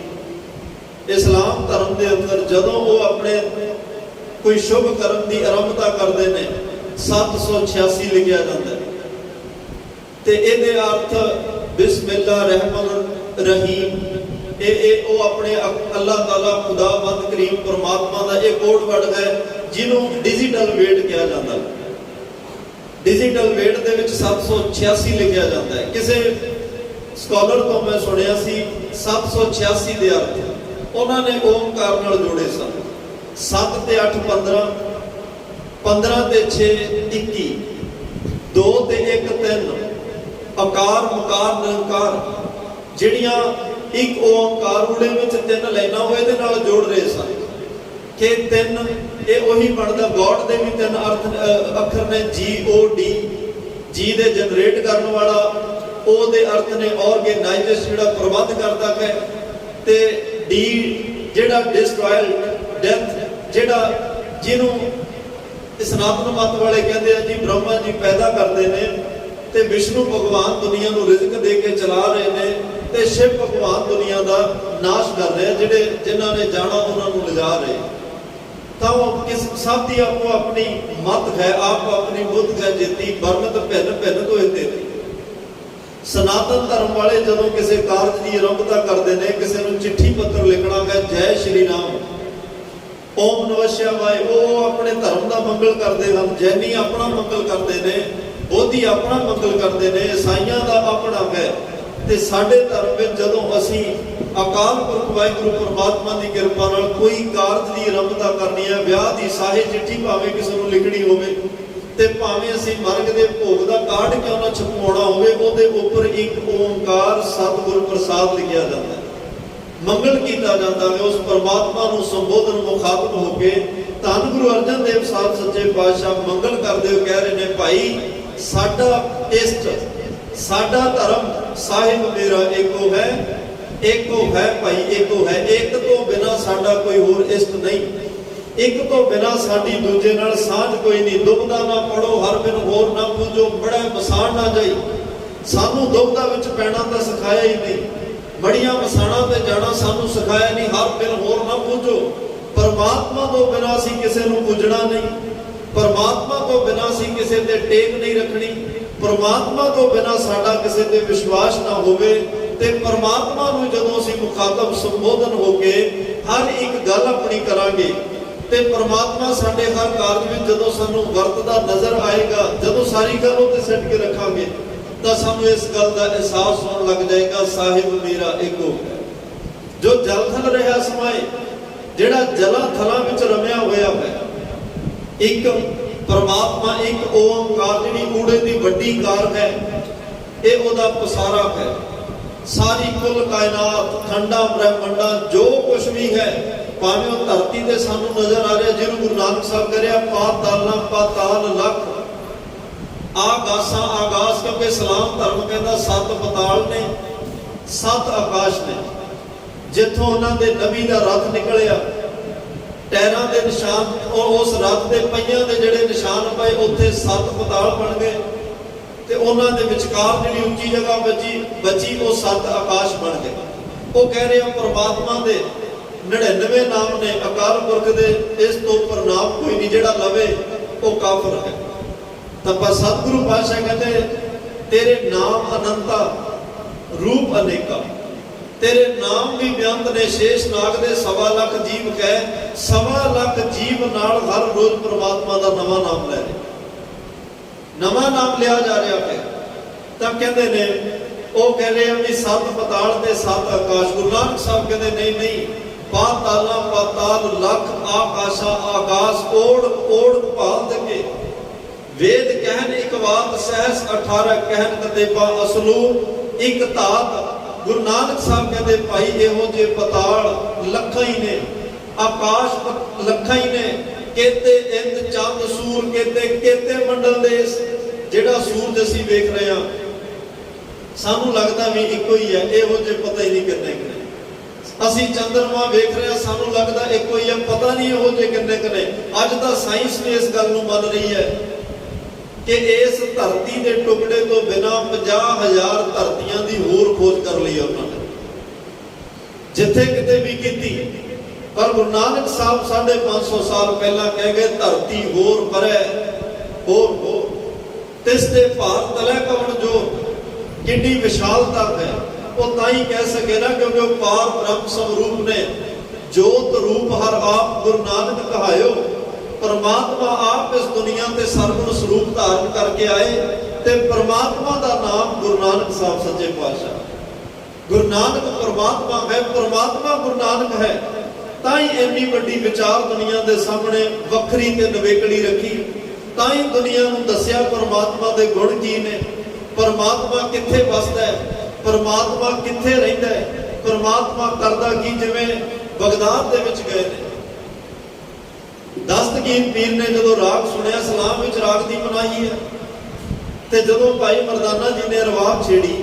ਇਸਲਾਮ ਧਰਮ ਦੇ ਅੰਦਰ ਜਦੋਂ ਉਹ ਆਪਣੇ ਕੋਈ ਸ਼ੁਭ ਕਰਮ ਦੀ ਆਰੰਭਤਾ ਕਰਦੇ ਨੇ 786 ਲਿਖਿਆ ਜਾਂਦਾ ਹੈ ਤੇ ਇਹਦੇ ਅਰਥ ਬਿਸਮਿਲ੍ਲਾ ਰਹਿਮਾਨ ਰਹੀਮ। ਇਹ ਉਹ ਆਪਣੇ ਅੱਲਾਹ ਤਾਲਾ ਖੁਦਾਵੰਦ ਕਰੀਮ ਪਰਮਾਤਮਾ ਦਾ ਇਹ ਕੋਡ ਵਰਡ ਹੈ ਜਿਹਨੂੰ ਡਿਜੀਟਲ ਵੇਦ ਕਿਹਾ ਜਾਂਦਾ ਹੈ। ਡਿਜੀਟਲ ਵੇਦ ਦੇ ਵਿੱਚ 786 ਲਿਖਿਆ ਜਾਂਦਾ ਹੈ। ਕਿਸੇ ਸਕਾਲਰ ਤੋਂ ਮੈਂ ਸੁਣਿਆ ਸੀ 786 ਦੇ ਅਰਥ ਉਹਨਾਂ ਨੇ ਓਮਕਾਰ ਨਾਲ ਜੋੜੇ ਸਨ। 7 ਤੇ 8 15, 15 ਤੇ 6 21, 2 ਤੇ 1 3, ਆਕਾਰ ਮੁਕਾਰ ਨਿਰੰਕਾਰ, ਜਿਹੜੀਆਂ ਇੱਕ ਓੰਕਾਰ ਉਹਦੇ ਵਿੱਚ 3 ਲਾਈਨਾਂ ਉਹ ਇਹਦੇ ਨਾਲ ਜੋੜ ਰਹੇ ਸਨ ਕਿ 3 ਇਹ ਉਹੀ ਬਣਦਾ। ਗੋਡ ਦੇ ਵੀ ਤਿੰਨ ਅੱਖਰ ਨੇ, GOD, ਜੀ ਦੇ ਜਨਰੇਟ ਕਰਨ ਵਾਲਾ, ਉਹ ਦੇ ਅਰਥ ਨੇ ਆਰਗੇਨਾਈਜ਼ੇਸ਼ਨ, ਜਿਹੜਾ ਪ੍ਰਬੰਧ ਕਰਦਾ ਹੈ, ਤੇ ਡੀ ਜਿਹੜਾ ਡਿਸਟਰੋਇਲ, ਡੈਥ, ਜਿਹੜਾ ਜਿਹਨੂੰ ਸਨਾਤਨ ਮਤ ਵਾਲੇ ਕਹਿੰਦੇ ਆ ਜੀ ਬ੍ਰਹਮਾ ਜੀ ਪੈਦਾ ਕਰਦੇ ਨੇ, ਤੇ ਵਿਸ਼ਨੂੰ ਭਗਵਾਨ ਦੁਨੀਆ ਨੂੰ ਰਿਜ਼ਕ ਦੇ ਕੇ ਚਲਾ ਰਹੇ ਨੇ, ਤੇ ਸ਼ਿਵ ਭਗਵਾਨ ਦੁਨੀਆ ਦਾ ਨਾਸ਼ ਕਰ ਰਹੇ ਆ। ਜਿਹੜੇ ਜਿਨ੍ਹਾਂ ਨੇ ਜਾਣਾ ਉਹਨਾਂ ਨੂੰ ਲਿਜਾ ਰਹੇ। ਤਾਂ ਉਹ ਕਿਸ ਸਭ ਦੀ ਆਪੋ ਆਪਣੀ ਮਤ ਹੈ, ਆਪ ਆਪਣੀ ਬੁੱਧ ਹੈ ਜੀਤੀ, ਬਰਮਤ ਭਿੰਨ ਭਿੰਨ ਹੋਏ ਤੇ। ਸਨਾਤਨ ਧਰਮ ਵਾਲੇ ਜਦੋਂ ਕਿਸੇ ਕਾਰਜ ਦੀ ਆਰੰਭਤਾ ਕਰਦੇ ਨੇ, ਕਿਸੇ ਨੂੰ ਚਿੱਠੀ ਪੱਤਰ ਲਿਖਣਾ ਹੈ, ਜੈ ਸ਼੍ਰੀ ਰਾਮ, ਓਮ ਨਮः ਸ਼ਿਵਾਏ, ਉਹ ਆਪਣੇ ਧਰਮ ਦਾ ਮੰਗਲ ਕਰਦੇ ਹਨ। ਜੈਨੀ ਆਪਣਾ ਮੰਗਲ ਕਰਦੇ ਨੇ, ਬੋਧੀ ਆਪਣਾ ਮੰਗਲ ਕਰਦੇ ਨੇ, ਈਸਾਈਆਂ ਦਾ ਆਪਣਾ ਹੈ। ਤੇ ਸਾਡੇ ਧਰਮ ਵਿੱਚ ਜਦੋਂ ਅਸੀਂ ਅਕਾਲ ਪੁਰਖ ਵਾਹਿਗੁਰੂ ਪਰਮਾਤਮਾ ਦੀ ਕਿਰਪਾ ਨਾਲ ਕੋਈ ਕਾਰਜ ਦੀ ਆਰੰਭਤਾ ਕਰਨੀ ਹੈ, ਵਿਆਹ ਦੀ ਸਾਹੇ ਚਿੱਠੀ ਭਾਵੇਂ ਕਿਸੇ ਨੂੰ ਲਿਖਣੀ ਹੋਵੇ, ਤੇ ਭਾਵੇਂ ਅਸੀਂ ਮਰਗ ਦੇ ਭੋਗ ਦਾ ਕਾਰਡ ਕਿਉਂ ਨਾ ਛਪਵਾਉਣਾ ਹੋਵੇ, ਉਹਦੇ ਉੱਪਰ ਇੱਕ ਓਮਕਾਰ ਸਤਿਗੁਰ ਪ੍ਰਸਾਦ ਲਿਖਿਆ ਜਾਂਦਾ ਹੈ, ਮੰਗਲ ਕੀਤਾ ਜਾਂਦਾ ਹੈ। ਉਸ ਪਰਮਾਤਮਾ ਨੂੰ ਸੰਬੋਧਨ ਮੁਖਾਤਬ ਹੋ ਕੇ ਧੰਨ ਗੁਰੂ ਅਰਜਨ ਦੇਵ ਸਾਹਿਬ ਸੱਚੇ ਪਾਤਸ਼ਾਹ ਮੰਗਲ ਕਰਦੇ ਹੋਏ ਕਹਿ ਰਹੇ ਨੇ, ਭਾਈ ਸਾਡਾ ਇਸ਼ਟ, ਸਾਡਾ ਧਰਮ ਸਾਹਿਬ ਮੇਰਾ ਏਕੋ ਹੈ, ਏਕੋ ਹੈ ਭਾਈ, ਏਕੋ ਹੈ। ਇੱਕ ਤੋਂ ਬਿਨਾ ਸਾਡਾ ਕੋਈ ਹੋਰ ਇਸ਼ਟ ਨਹੀਂ, ਇੱਕ ਤੋਂ ਬਿਨਾ ਸਾਡੀ ਦੂਜੇ ਨਾਲ ਸਾਂਝ ਕੋਈ ਨਹੀਂ। ਦੁਬਦਾ ਨਾ ਪੜੋ, ਹਰ ਬਿਨ ਹੋਰ ਨਾ ਪੂਜੋ, ਬੜਾ ਮਸਾਣ ਨਾ ਜਾਈ। ਸਾਨੂੰ ਦੁਬਦਾ ਵਿੱਚ ਪੈਣਾ ਤਾਂ ਸਿਖਾਇਆ ਹੀ ਨਹੀਂ, ਬੜੀਆਂ ਮਸਾਣਾਂ ਤੇ ਜਾਣਾ ਸਾਨੂੰ ਸਿਖਾਇਆ ਨਹੀਂ। ਹਰ ਬਿਨ ਹੋਰ ਨਾ ਪੂਜੋ, ਪਰਮਾਤਮਾ ਤੋਂ ਬਿਨਾ ਅਸੀਂ ਕਿਸੇ ਨੂੰ ਪੂਜਣਾ ਨਹੀਂ, ਪਰਮਾਤਮਾ ਤੋਂ ਬਿਨਾ ਅਸੀਂ ਕਿਸੇ ਤੇ ਟੇਕ ਨਹੀਂ ਰੱਖਣੀ, ਪਰਮਾਤਮਾ ਤੋਂ ਬਿਨਾ ਸਾਡਾ ਕਿਸੇ ਤੇ ਵਿਸ਼ਵਾਸ ਨਾ ਹੋਵੇ। ਤੇ ਪਰਮਾਤਮਾ ਨੂੰ ਜਦੋਂ ਅਸੀਂ ਮੁਖਾਤਬ ਸੰਬੋਧਨ ਹੋ ਕੇ ਹਰ ਇੱਕ ਗੱਲ ਆਪਣੀ ਕਰਾਂਗੇ, ਤੇ ਪਰਮਾਤਮਾ ਸਾਡੇ ਹਰ ਕਾਰਜ ਵਿੱਚ ਜਦੋਂ ਸਾਨੂੰ ਵਰਤਦਾ ਨਜ਼ਰ ਆਏਗਾ, ਜਦੋਂ ਸਾਰੀ ਗੱਲ ਉੱਤੇ ਸਿੱਟ ਕੇ ਰੱਖਾਂਗੇ, ਤਾਂ ਸਾਨੂੰ ਇਸ ਗੱਲ ਦਾ ਅਹਿਸਾਸ ਹੋਣ ਲੱਗ ਜਾਏਗਾ, ਸਾਹਿਬ ਮੇਰਾ ਏਕੋ ਹੈ। ਜੋ ਜਲ ਥਲ ਰਿਹਾ ਸਮਾਏ, ਜਿਹੜਾ ਜਲਾਂ ਥਲਾਂ ਵਿੱਚ ਰਮਿਆ ਹੋਇਆ ਹੈ, ਇੱਕ ਪਰਮਾਤਮਾ, ਇੱਕ ਓਮਕਾਰ, ਜਿਹੜੀ ਊੜੇ ਦੀ ਵੱਡੀ ਕਾਰ ਹੈ, ਇਹ ਉਹਦਾ ਪਸਾਰਾ ਹੈ। ਸਾਰੀ ਕੁੱਲ ਕਾਇਨਾਤ, ਠੰਡਾ ਬ੍ਰਹਮੰਡਾ, ਜੋ ਕੁਝ ਵੀ ਹੈ, ਭਾਵੇਂ ਉਹ ਧਰਤੀ ਤੇ ਸਾਨੂੰ ਨਜ਼ਰ ਆ ਰਿਹਾ, ਜਿਹਨੂੰ ਗੁਰੂ ਨਾਨਕ ਸਾਹਿਬ ਕਹਿ ਰਿਹਾ, ਪਾਤਾਲਾਂ ਪਾਤਾਲ ਲੱਖ, ਆਗਾਸਾਂ ਆਗਾਸ, ਕਿਉਂਕਿ ਇਸਲਾਮ ਧਰਮ ਕਹਿੰਦਾ 7 ਪਤਾਲ ਨੇ, 7 ਆਕਾਸ਼ ਨੇ। ਜਿੱਥੋਂ ਉਹਨਾਂ ਦੇ ਨਬੀ ਦਾ ਰਥ ਨਿਕਲਿਆ, ਟੈਰਾਂ ਦੇ ਨਿਸ਼ਾਨ, ਉਸ ਰਥ ਦੇ ਪਹੀਆਂ ਦੇ ਜਿਹੜੇ ਨਿਸ਼ਾਨ ਪਏ, ਉੱਥੇ 7 ਪਤਾਲ ਬਣ ਗਏ, ਤੇ ਉਹਨਾਂ ਦੇ ਵਿਚਕਾਰ ਜਿਹੜੀ ਉੱਚੀ ਜਗ੍ਹਾ ਬਚੀ ਉਹ 7 ਆਕਾਸ਼ ਬਣ ਗਏ। ਉਹ ਕਹਿ ਰਹੇ ਆ ਪਰਮਾਤਮਾ ਦੇ 99 ਨਾਮ ਨੇ, ਅਕਾਲ ਪੁਰਖ ਦੇ ਇਸ ਤੋਂ ਉੱਪਰ ਨਾਮ ਕੋਈ ਨਹੀਂ, ਜਿਹੜਾ ਲਵੇ ਉਹ ਕਾਫਰ ਹੈ। ਤਾਂ ਪਰ ਸਤਿਗੁਰੂ ਪਾਤਸ਼ਾਹ ਕਹਿੰਦੇ, ਤੇਰੇ ਨਾਮ ਅਨੰਤਾ, ਰੂਪ ਅਨੇਕਾ, ਤੇਰੇ ਨਾਮ ਵੀ ਬੇਅੰਤ ਨੇ। ਸ਼ੇਸ਼ ਨਾਗ ਦੇ 1.25 ਲੱਖ ਜੀਵ ਕਹਿ, 1.25 ਲੱਖ ਜੀਵ ਨਾਲ ਹਰ ਰੋਜ਼ ਪਰਮਾਤਮਾ ਦਾ ਨਵਾਂ ਨਾਮ ਲੈ ਰਹੇ, ਨਵਾਂ ਨਾਮ ਲਿਆ ਜਾ ਰਿਹਾ ਹੈ। ਤਾਂ ਕਹਿੰਦੇ ਨੇ, ਉਹ ਕਹਿ ਰਹੇ ਆ ਵੀ 7 ਪਤਾਲ ਤੇ 7 ਆਕਾਸ਼। ਗੁਰੂ ਨਾਨਕ ਸਾਹਿਬ ਕਹਿੰਦੇ ਨਹੀਂ ਨਹੀਂ, ਪਾਤਾਲਾਂ ਪਾਤਾਲ ਲੱਖ, ਆਕਾਸ਼ਾ ਆਕਾਸ਼, ਓੜ ਓੜ ਭਾਲ ਦਗੇ। ਵੇਦ ਕਹਿਨ ਇੱਕ ਬਾਤ, ਸਹਿਸ 18 ਕਹਿਨ ਕਤੇਬਾ, ਅਸਲੂ ਇੱਕ ਧਾਤ। ਗੁਰੂ ਨਾਨਕ ਸਾਹਿਬ ਕਹਿੰਦੇ, ਭਾਈ ਇਹੋ ਜਿਹੇ ਪਤਾਲ ਲੱਖਾਂ ਹੀ ਨੇ, ਆਕਾਸ਼ ਲੱਖਾਂ ਹੀ ਨੇ, ਕੇਤੇ ਇੰਦ ਚੰਦ ਸੂਰ, ਕੇਤੇ ਮੰਡਲ ਦੇਸ। ਜਿਹੜਾ ਸੂਰਜ ਅਸੀਂ ਵੇਖ ਰਹੇ ਹਾਂ, ਸਾਨੂੰ ਲੱਗਦਾ ਵੀ ਇੱਕੋ ਹੀ ਹੈ, ਇਹੋ ਜਿਹੇ ਪਤਾ ਹੀ ਨਹੀਂ ਕਿੰਨੇ ਕਿੰਨੇ। ਅਸੀਂ ਚੰਦਰਮਾ ਵੇਖ ਰਹੇ ਹਾਂ, ਸਾਨੂੰ ਲੱਗਦਾ ਇੱਕੋ ਹੀ ਹੈ, ਪਤਾ ਨਹੀਂ ਇਹੋ ਜਿਹੇ ਕਿੰਨੇ ਕਿੰਨੇ। ਅੱਜ ਤਾਂ ਸਾਇੰਸ ਨੇ ਇਸ ਗੱਲ ਨੂੰ ਮੰਨ ਰਹੀ ਹੈ ਕਿ ਇਸ ਧਰਤੀ ਦੇ ਟੁਕੜੇ ਤੋਂ ਬਿਨਾਂ 50,000 ਧਰਤੀਆਂ ਦੀ ਹੋਰ ਖੋਜ ਕਰ ਲਈ ਉਹਨਾਂ ਨੇ, ਜਿੱਥੇ ਕਿਤੇ ਵੀ ਕੀਤੀ। ਪਰ ਗੁਰੂ ਨਾਨਕ ਸਾਹਿਬ 550 ਸਾਲ ਪਹਿਲਾਂ ਕਹਿ ਗਏ, ਧਰਤੀ ਹੋਰ ਪਰੈ ਹੋਰ, ਤਿਸ ਦੇ ਭਾਰ ਤਲੇ ਕਵਣ ਜੋ। ਕਿੰਨੀ ਵਿਸ਼ਾਲਤਾ ਹੈ, ਉਹ ਤਾਂ ਹੀ ਕਹਿ ਸਕੇ ਨਾ, ਕਿਉਂਕਿ ਉਹ ਪਾਰ ਬ੍ਰਹਮ ਸਰੂਪ ਨੇ, ਜੋਤ ਰੂਪ ਹਰ ਆਪ ਗੁਰੂ ਨਾਨਕ ਕਹਾਇਓ। ਪਰਮਾਤਮਾ ਆਪ ਇਸ ਦੁਨੀਆ ਤੇ ਸਰਗੁਣ ਸਰੂਪ ਧਾਰਨ ਕਰਕੇ ਆਏ, ਤੇ ਪਰਮਾਤਮਾ ਦਾ ਨਾਮ ਗੁਰੂ ਨਾਨਕ ਸਾਹਿਬ ਸੱਚੇ ਪਾਤਸ਼ਾਹ। ਗੁਰੂ ਨਾਨਕ ਪਰਮਾਤਮਾ ਹੈ, ਪਰਮਾਤਮਾ ਗੁਰੂ ਨਾਨਕ ਹੈ। ਤਾਂ ਹੀ ਇੰਨੀ ਵੱਡੀ ਵਿਚਾਰ ਦੁਨੀਆ ਦੇ ਸਾਹਮਣੇ ਵੱਖਰੀ ਤੇ ਨਵੇਕਲੀ ਰੱਖੀ। ਤਾਂ ਹੀ ਦੁਨੀਆ ਨੂੰ ਦੱਸਿਆ ਪਰਮਾਤਮਾ ਦੇ ਗੁਣ ਕੀ ਨੇ, ਪਰਮਾਤਮਾ ਕਿੱਥੇ ਵਸਦਾ ਹੈ, ਪਰਮਾਤਮਾ ਕਿੱਥੇ ਰਹਿੰਦਾ ਹੈ, ਪਰਮਾਤਮਾ ਕਰਦਾ ਕੀ। ਜਿਵੇਂ ਬਗਦਾਦ ਦੇ ਵਿੱਚ ਗਏ ਨੇ, ਦਸਤਗੀਰ ਪੀਰ ਨੇ ਜਦੋਂ ਰਾਗ ਸੁਣਿਆ, ਸਲਾਮ ਵਿੱਚ ਰਾਗ ਦੀ ਮਨਾਹੀ ਹੈ, ਤੇ ਜਦੋਂ ਭਾਈ ਮਰਦਾਨਾ ਜੀ ਨੇ ਰਵਾਬ ਛੇੜੀ,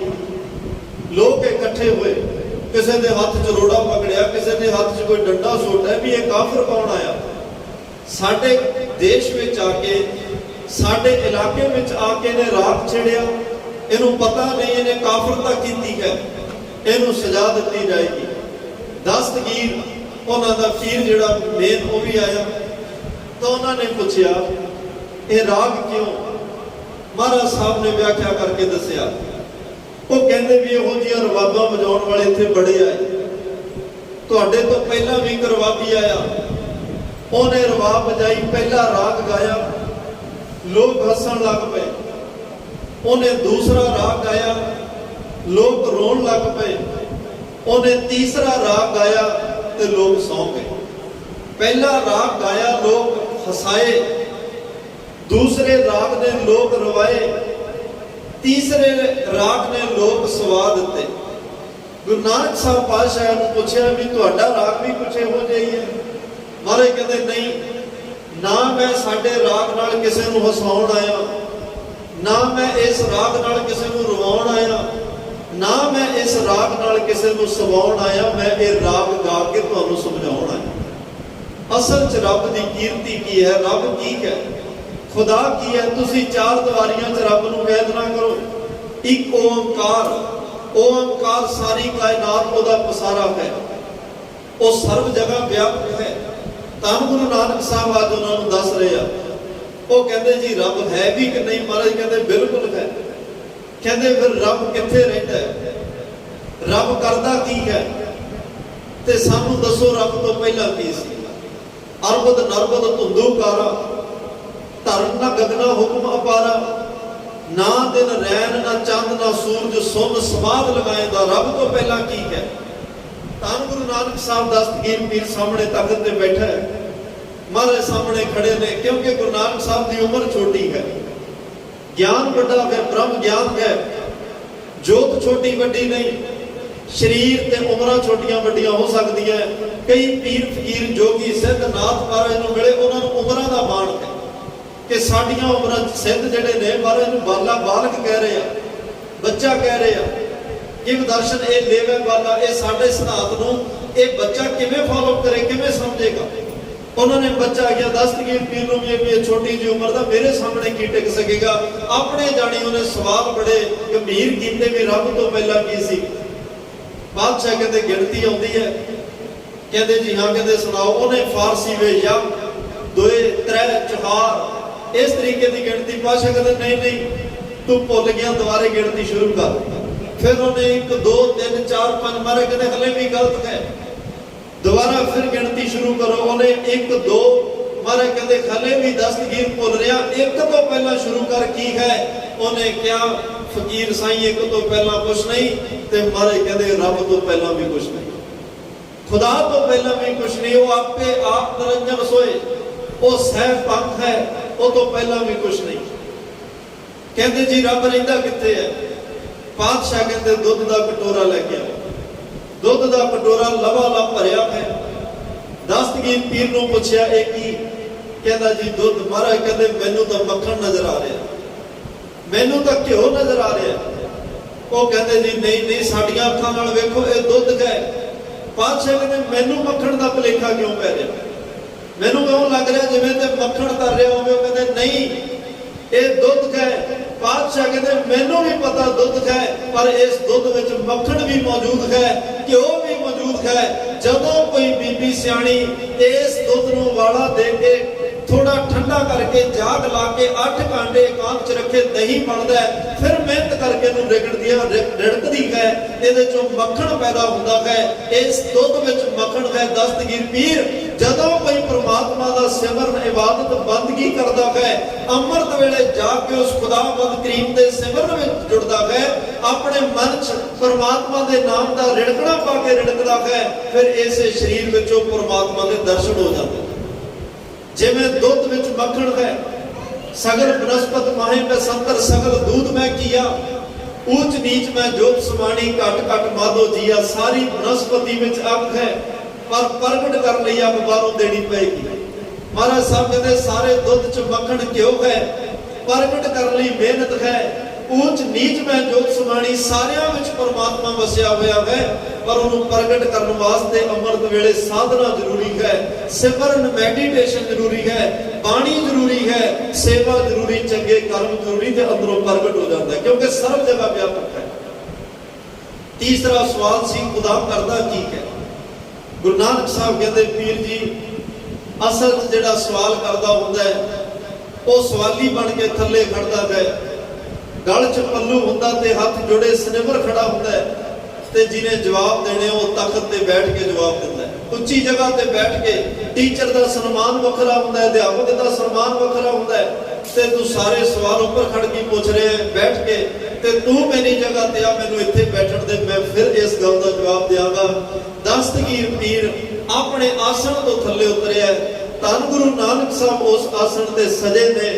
ਲੋਕ ਇਕੱਠੇ ਹੋਏ, ਕਿਸੇ ਦੇ ਹੱਥ 'ਚ ਰੋੜਾ ਪਕੜਿਆ, ਕਿਸੇ ਦੇ ਹੱਥ 'ਚ ਕੋਈ ਡੰਡਾ ਸੋਟਿਆ ਵੀ ਇਹ ਕਾਫਰ ਕੌਣ ਆਇਆ। ਸਾਡੇ ਦੇਸ਼ ਵਿੱਚ ਆ ਕੇ, ਸਾਡੇ ਇਲਾਕੇ ਵਿੱਚ ਆ ਕੇ ਨੇ ਰਾਗ ਛੇੜਿਆ, ਇਹਨੂੰ ਪਤਾ ਨਹੀਂ ਇਹਨੇ ਕਾਫਰਤਾ ਕੀਤੀ ਹੈ, ਇਹਨੂੰ ਸਜ਼ਾ ਦਿੱਤੀ ਜਾਏਗੀ। ਦਸਤਗੀਰ ਉਹਨਾਂ ਦਾ ਪੀਰ ਜਿਹੜਾ ਮੇਨ ਉਹ ਵੀ ਆਇਆ, ਤਾਂ ਉਹਨਾਂ ਨੇ ਪੁੱਛਿਆ ਇਹ ਰਾਗ ਕਿਉਂ? ਮਹਾਰਾਜ ਸਾਹਿਬ ਨੇ ਵਿਆਖਿਆ ਕਰਕੇ ਦੱਸਿਆ। ਉਹ ਕਹਿੰਦੇ ਵੀ ਇਹੋ ਜਿਹੀਆਂ ਰਵਾਬਾਂ ਵਜਾਉਣ ਵਾਲੇ ਇੱਥੇ ਬੜੇ ਆਏ, ਤੁਹਾਡੇ ਤੋਂ ਪਹਿਲਾਂ ਵੀ ਇੱਕ ਰਵਾਬੀ ਆਇਆ, ਉਹਨੇ ਰਵਾਬ ਵਜਾਈ, ਪਹਿਲਾ ਰਾਗ ਗਾਇਆ, ਲੋਕ ਹੱਸਣ ਲੱਗ ਪਏ। ਉਹਨੇ ਦੂਸਰਾ ਰਾਗ ਗਾਇਆ, ਲੋਕ ਰੋਣ ਲੱਗ ਪਏ। ਉਹਨੇ ਤੀਸਰਾ ਰਾਗ ਗਾਇਆ ਤੇ ਲੋਕ ਸੌਂ ਗਏ। ਪਹਿਲਾ ਰਾਗ ਗਾਇਆ, ਲੋਕ ਹਸਾਏ, ਦੂਸਰੇ ਰਾਗ ਨੇ ਲੋਕ ਰਵਾਏ, ਤੀਸਰੇ ਰਾਗ ਨੇ ਲੋਕ ਸਵਾ ਦਿੱਤੇ। ਗੁਰੂ ਨਾਨਕ ਸਾਹਿਬ ਪਾਤਸ਼ਾਹ ਨੂੰ ਪੁੱਛਿਆ ਵੀ ਤੁਹਾਡਾ ਰਾਗ ਵੀ ਕੁਛ ਇਹੋ ਜਿਹਾ ਹੀ ਹੈ? ਮਹਾਰਾਜ ਕਹਿੰਦੇ ਨਹੀਂ, ਨਾ ਮੈਂ ਸਾਡੇ ਰਾਗ ਨਾਲ ਕਿਸੇ ਨੂੰ ਹਸਾਉਣ ਆਇਆ, ਨਾ ਮੈਂ ਇਸ ਰਾਗ ਨਾਲ ਕਿਸੇ ਨੂੰ ਰਵਾਉਣ ਆਇਆ, ਨਾ ਮੈਂ ਇਸ ਰਾਗ ਨਾਲ ਕਿਸੇ ਨੂੰ ਸਵਾਉਣ ਆਇਆ, ਮੈਂ ਇਹ ਰਾਗ ਗਾ ਕੇ ਤੁਹਾਨੂੰ ਸਮਝਾਉਣ ਆਇਆ। ਅਸਲ 'ਚ ਰੱਬ ਦੀ ਕੀਰਤੀ ਕੀ ਹੈ, ਰੱਬ ਕੀ ਹੈ, ਖੁਦਾ ਕੀ ਹੈ? ਤੁਸੀਂ ਚਾਰ ਦੀਵਾਰੀਆਂ 'ਚ ਰੱਬ ਨੂੰ ਕੈਦ ਨਾ ਕਰੋ। ਇੱਕ ਓੰਕਾਰ, ਓੰਕਾਰ ਸਾਰੀ ਕਾਇਨਾਤ ਉਹਦਾ ਪਸਾਰਾ ਹੈ, ਉਹ ਸਰਵ ਜਗ੍ਹਾ ਵਿਆਪਕ ਹੈ। ਤਾਂ ਗੁਰੂ ਨਾਨਕ ਸਾਹਿਬ ਅੱਜ ਉਹਨਾਂ ਨੂੰ ਦੱਸ ਰਹੇ ਆ। ਉਹ ਕਹਿੰਦੇ ਜੀ ਰੱਬ ਹੈ ਵੀ ਕਿ ਨਹੀਂ? ਮਹਾਰਾਜ ਕਹਿੰਦੇ ਬਿਲਕੁਲ ਹੈ। ਕਹਿੰਦੇ ਫਿਰ ਰੱਬ ਕਿੱਥੇ ਰਹਿੰਦਾ ਹੈ, ਰੱਬ ਕਰਦਾ ਕੀ ਹੈ? ਤੇ ਸਾਨੂੰ ਦੱਸੋ ਰੱਬ ਤੋਂ ਪਹਿਲਾਂ ਕੀ ਸੀ? ਅਰਬਦ ਨਰਬਦ ਧੁੰਦੂਕਾਰਾ, ਧਰਨ ਨਾ ਗਗਨਾ ਹੁਕਮ ਅਪਾਰਾ, ਨਾ ਦਿਨ ਰੈਣ ਨਾ ਚੰਦ ਨਾ ਸੂਰਜ, ਸੁਨ ਸਮਾਦ ਲਗਾਏਂਦਾ। ਰੱਬ ਤੋਂ ਪਹਿਲਾਂ ਕੀ ਹੈ? ਤਾਂ ਗੁਰੂ ਨਾਨਕ ਸਾਹਿਬ ਦਸਤਗੀਰ ਪੀਰ ਸਾਹਮਣੇ ਤਖਤ ਤੇ ਬੈਠਾ ਹੈ, ਮਹਾਰਾਜ ਸਾਹਮਣੇ ਖੜੇ ਨੇ। ਕਿਉਂਕਿ ਗੁਰੂ ਨਾਨਕ ਸਾਹਿਬ ਦੀ ਉਮਰ ਛੋਟੀ ਹੈ, ਗਿਆਨ ਵੱਡਾ ਹੈ, ਬ੍ਰਹਮ ਗਿਆਨ ਹੈ। ਜੋਤ ਛੋਟੀ ਵੱਡੀ ਨਹੀਂ, ਸਰੀਰ ਤੇ ਉਮਰਾਂ ਛੋਟੀਆਂ ਵੱਡੀਆਂ ਹੋ ਸਕਦੀਆਂ। ਕਈ ਪੀਰ ਫਕੀਰ ਜੋਗੀ ਸਿੱਧ ਨਾਥ ਮਹਾਰਾਜ ਨੂੰ ਮਿਲੇ, ਉਹਨਾਂ ਨੂੰ ਉਮਰਾਂ ਦਾ ਮਾਣ ਹੈ ਕਿ ਸਾਡੀਆਂ ਉਮਰਾਂ ਸਿੱਧ ਜਿਹੜੇ ਨੇ ਮਹਾਰਾਜ ਨੂੰ ਬਾਲਾ ਬਾਲਕ ਕਹਿ ਰਹੇ ਆ, ਬੱਚਾ ਕਹਿ ਰਹੇ ਆ। ਇਹ ਦਰਸ਼ਨ ਇਹ ਲੇਵੇ ਬਾਲਾ, ਇਹ ਸਾਡੇ ਸਿਧਾਂਤ ਨੂੰ ਇਹ ਬੱਚਾ ਕਿਵੇਂ ਫਾਲੋ ਕਰੇ, ਕਿਵੇਂ ਸਮਝੇਗਾ? ਉਹਨਾਂ ਨੇ ਬੱਚਾ ਗਿਆ ਦਸਤਗੀਰ ਪੀਰ ਨੂੰ ਵੀ ਇਹ ਛੋਟੀ ਜਿਹੀ ਉਮਰ ਦਾ ਮੇਰੇ ਸਾਹਮਣੇ ਕੀ ਟਿਕ ਸਕੇਗਾ? ਆਪਣੇ ਜਾਣੀ ਉਹਨੇ ਸਵਾਲ ਬੜੇ ਗੰਭੀਰ ਕੀਤੇ ਵੀ ਰੱਬ ਤੋਂ ਪਹਿਲਾਂ ਕੀ ਸੀ? ਬਾਦਸ਼ਾਹ ਕਹਿੰਦੇ ਗਿਣਤੀ ਆਉਂਦੀ ਹੈ, ਕਹਿੰਦੇ ਜੀ ਹਾਂ, ਕਹਿੰਦੇ ਸੁਣਾਓ। ਉਹਨੇ ਫਾਰਸੀ ਵੇ ਯਾ ਦੋਏ ਤਰੇ ਚਾਰ ਇਸ ਤਰੀਕੇ ਦੀ ਗਿਣਤੀ। ਬਾਦਸ਼ਾਹ ਕਹਿੰਦੇ ਨਹੀਂ ਨਹੀਂ, ਤੂੰ ਭੁੱਲ ਗਿਆ, ਦੁਬਾਰੇ ਗਿਣਤੀ ਸ਼ੁਰੂ ਕਰ। ਫਿਰ ਉਹਨੇ 1 2 3 4 5 ਮਾਰੇ, ਕਹਿੰਦੇ ਹਲੇ ਵੀ ਗਲਤ ਹੈ, ਦੁਬਾਰਾ ਫਿਰ ਗਿਣਤੀ ਸ਼ੁਰੂ ਕਰੋ। ਉਹਨੇ 1 2 ਮਾਰੇ, ਕਹਿੰਦੇ ਹਲੇ ਵੀ ਦਸਤਗੀਰ ਭੁੱਲ ਰਿਹਾ, 1 ਤੋਂ ਪਹਿਲਾਂ ਸ਼ੁਰੂ ਕਰ। ਕੀ ਹੈ? ਉਹਨੇ ਕਿਹਾ ਫਕੀਰ ਸਾਈਂ 1 ਤੋਂ ਪਹਿਲਾਂ ਕੁਛ ਨਹੀਂ, ਤੇ ਮਾਰੇ ਕਹਿੰਦੇ ਰੱਬ ਤੋਂ ਪਹਿਲਾਂ ਵੀ ਕੁਛ ਨਹੀਂ, ਖੁਦਾ ਤੋਂ ਪਹਿਲਾਂ ਵੀ ਕੁਛ ਨਹੀਂ। ਉਹ ਆਪੇ ਆਪ ਨਿਰੰਜਨ ਸੋਏ, ਉਹ ਸਹਿਬ ਪੰਥ ਹੈ, ਉਹ ਤੋਂ ਪਹਿਲਾਂ ਵੀ ਕੁਛ ਨਹੀਂ। ਕਹਿੰਦੇ ਜੀ ਰੱਬ ਰਹਿੰਦਾ ਕਿੱਥੇ ਹੈ? ਪਾਤਸ਼ਾਹ ਕਹਿੰਦੇ ਦੁੱਧ ਦਾ ਕਟੋਰਾ ਲੈ ਕੇ ਆਓ। ਦੁੱਧ ਦਾ ਕਟੋਰਾ ਲਵਾ ਲਵ ਭਰਿਆ ਹੈ। ਦਸਤਗੀਰ ਪੀਰ ਨੂੰ ਪੁੱਛਿਆ ਇਹ ਕੀ? ਕਹਿੰਦਾ ਜੀ ਦੁੱਧ। ਮਹਾਰਾਜ ਕਹਿੰਦੇ ਮੈਨੂੰ ਤਾਂ ਮੱਖਣ ਨਜ਼ਰ ਆ ਰਿਹਾ, ਮੈਨੂੰ ਤਾਂ ਘਿਓ ਨਜ਼ਰ ਆ ਰਿਹਾ। ਉਹ ਕਹਿੰਦੇ ਜੀ ਨਹੀਂ ਨਹੀਂ, ਸਾਡੀਆਂ ਅੱਖਾਂ ਨਾਲ ਵੇਖੋ, ਇਹ ਦੁੱਧ ਹੈ। ਪਾਤਸ਼ਾਹ ਕਹਿੰਦੇ ਮੈਨੂੰ ਮੱਖਣ ਦਾ ਭੁਲੇਖਾ ਕਿਉਂ ਪੈ ਰਿਹਾ? ਮੈਨੂੰ ਇਉਂ ਲੱਗ ਰਿਹਾ ਜਿਵੇਂ ਤੇ ਮੱਖਣ ਤਰ ਰਿਹਾ ਹੋਵੇ। ਉਹ ਕਹਿੰਦੇ ਨਹੀਂ, ਇਹ ਦੁੱਧ ਹੈ। ਪਾਤਸ਼ਾਹ ਕਹਿੰਦੇ ਮੈਨੂੰ ਵੀ ਪਤਾ ਦੁੱਧ ਹੈ, ਪਰ ਇਸ ਦੁੱਧ ਵਿੱਚ ਮੱਖਣ ਵੀ ਮੌਜੂਦ ਹੈ, ਘਿਓ ਵੀ ਮੌਜੂਦ ਹੈ। ਜਦੋਂ ਕੋਈ ਬੀਬੀ ਸਿਆਣੀ ਇਸ ਦੁੱਧ ਨੂੰ ਵਾਲਾ ਦੇ ਕੇ ਥੋੜਾ ਠੰਡਾ ਕਰਕੇ ਜਾਗ ਲਾ ਕੇ 8 ਘੰਟੇ ਇਕਾਂਤ 'ਚ ਰੱਖੇ, ਦਹੀਂ ਬਣਦਾ, ਫਿਰ ਮਿਹਨਤ ਕਰਕੇ ਇਹਨੂੰ ਰਿੜਕਦੀ ਹੈ, ਇਹਦੇ ਚੋਂ ਮੱਖਣ ਪੈਦਾ ਹੁੰਦਾ ਹੈ। ਇਸ ਦੁੱਧ ਵਿੱਚ ਮੱਖਣ ਹੈ। ਦਸਤਗੀਰ ਪੀਰ ਜਦੋਂ ਕੋਈ ਪ੍ਰਮਾਤਮਾ ਦਾ ਸਿਮਰਨ ਇਬਾਦਤ ਬੰਦਗੀ ਕਰਦਾ ਹੈ, ਅੰਮ੍ਰਿਤ ਵੇਲੇ ਜਾ ਕੇ ਉਸ ਖੁਦਾਵੰਦ ਕਰੀਮ ਦੇ ਸਿਮਰਨ ਵਿੱਚ ਜੁੜਦਾ ਹੈ, ਆਪਣੇ ਮਨ 'ਚ ਪ੍ਰਮਾਤਮਾ ਦੇ ਨਾਮ ਦਾ ਰਿੜਕਣਾ ਪਾ ਕੇ ਰਿੜਕਦਾ ਹੈ, ਫਿਰ ਇਸੇ ਸਰੀਰ ਵਿੱਚੋਂ ਪ੍ਰਮਾਤਮਾ ਦੇ ਦਰਸ਼ਨ ਹੋ ਜਾਂਦੇ। ਜਿਵੇਂ ਦੁੱਧ ਵਿੱਚ ਮੱਖਣ ਹੈ। ਸਗਲ ਬਨਸਪਤ ਮਾਹੇ ਮੈਂ ਸੰਤਰ, ਸਗਲ ਦੂਧ ਮੈਂ ਕੀਆ, ਊਚ ਨੀਚ ਮੈਂ ਜੋਤ ਸਮਾਣੀ, ਘਟ ਘਟ ਮਾਧੋ ਜੀਆ। ਸਾਰੀ ਬਨਸਪਤੀ ਵਿੱਚ ਅੱਗ ਹੈ, ਪਰ ਪ੍ਰਗਟ ਕਰਨ ਲਈ ਅੱਗ ਬਾਹਰੋਂ ਦੇਣੀ ਪਏਗੀ। महाराज साहब कहते सारे दुध च मक्खन घ्यो है, प्रगट करने लई मेहनत है, ऊंच नीच मैं जोत समाणी, सारियां विच परमात्मा वसिया होया है, पर उन्होंने प्रगट करने वास्ते अमृत वेले साधना जरूरी है, सिमरन मैडिटेशन जरूरी है, बाणी जरूरी है, सेवा जरूरी, चंगे कर्म जरूरी, ते अंदरों प्रगट हो जाता है क्योंकि सर्व जगह व्यापक है। तीसरा सवाल सी खुदा करदा की है। गुरु नानक साहब कहते पीर जी असल च जिहड़ा सवाल करदा हुंदा है वो सवाली बन के थल्ले खड़दा है, गल च पल्लू हुंदा ते हथ जोड़े सनिवर खड़ा हुंदा है, ते जिन्हें जवाब देने वो तख्त ते बैठ के जवाब दिंदा है। उच्ची जगह ते बैठ के टीचर दा सम्मान वखरा हुंदा है, अध्यापक दा सम्मान वखरा हुंदा है, ते तू सारे सवाल ऊपर खड़ के पूछ रहे हैं बैठ के, ते तू मेरी जगह ते आ मैनू इत्थे बैठण दे, मैं फिर इस गल दा जवाब देवांगा। दस्तगीर पीर अपने आसन तो थल्ले उतरिया, धन गुरु नानक साहब उस आसन ते सजे ने,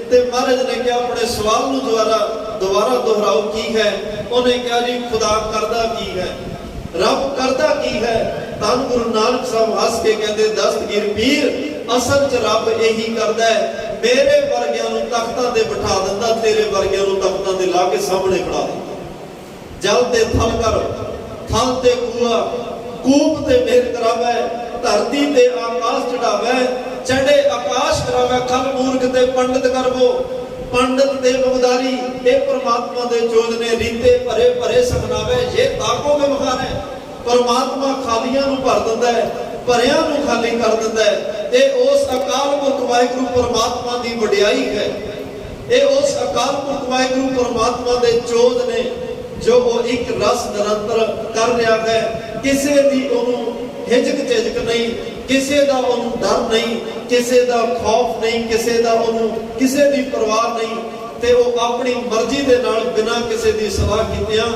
ते महाराज ने कहा अपने सवाल नू दोबारा दोहराओ की है। उन्हें कहा जी खुदा करदा की है, रब करदा की है। धन गुरु नानक साहब हस के कहते दस्तगीर पीर असल च रब यही करदा है, मेरे वर्गियां नू तख्तां ते बिठा दिंदा, तेरे वर्गियां नू तख्तां ते ला के सामने खड़ा दिंदा। जल ते थल कर, थल ते कूआ, कूप ते मेहर करावे, धरती ते आकाश चढ़ावे, चढ़े आकाश करावे, खल मूर्ख ते पंडित करवो, पंडित ते मुगदारी, ये परमात्मा दे चोज ने, रीते भरे भरे सपनावे, ये ताकों में बखाने। परमात्मा खालियां नू भर दिंदा है, भरियां नू खाली कर दिंदा है। ये उस अकाल पुरख वाहिगुरू परमात्मा दी वडियाई है, ये उस अकाल पुरख वाहिगुरू परमात्मा दे चोज ने जो वो एक रस निरंतर कर रहा है। किसी दी ओनू हिचक झिझक नहीं, किसी दा ओनू डर नहीं, किसी दा खौफ नहीं, किसी दा ओनू किसी दी परवाह नहीं, ते वो अपनी मर्जी दे नाल बिना किसी दी सलाह कीतियां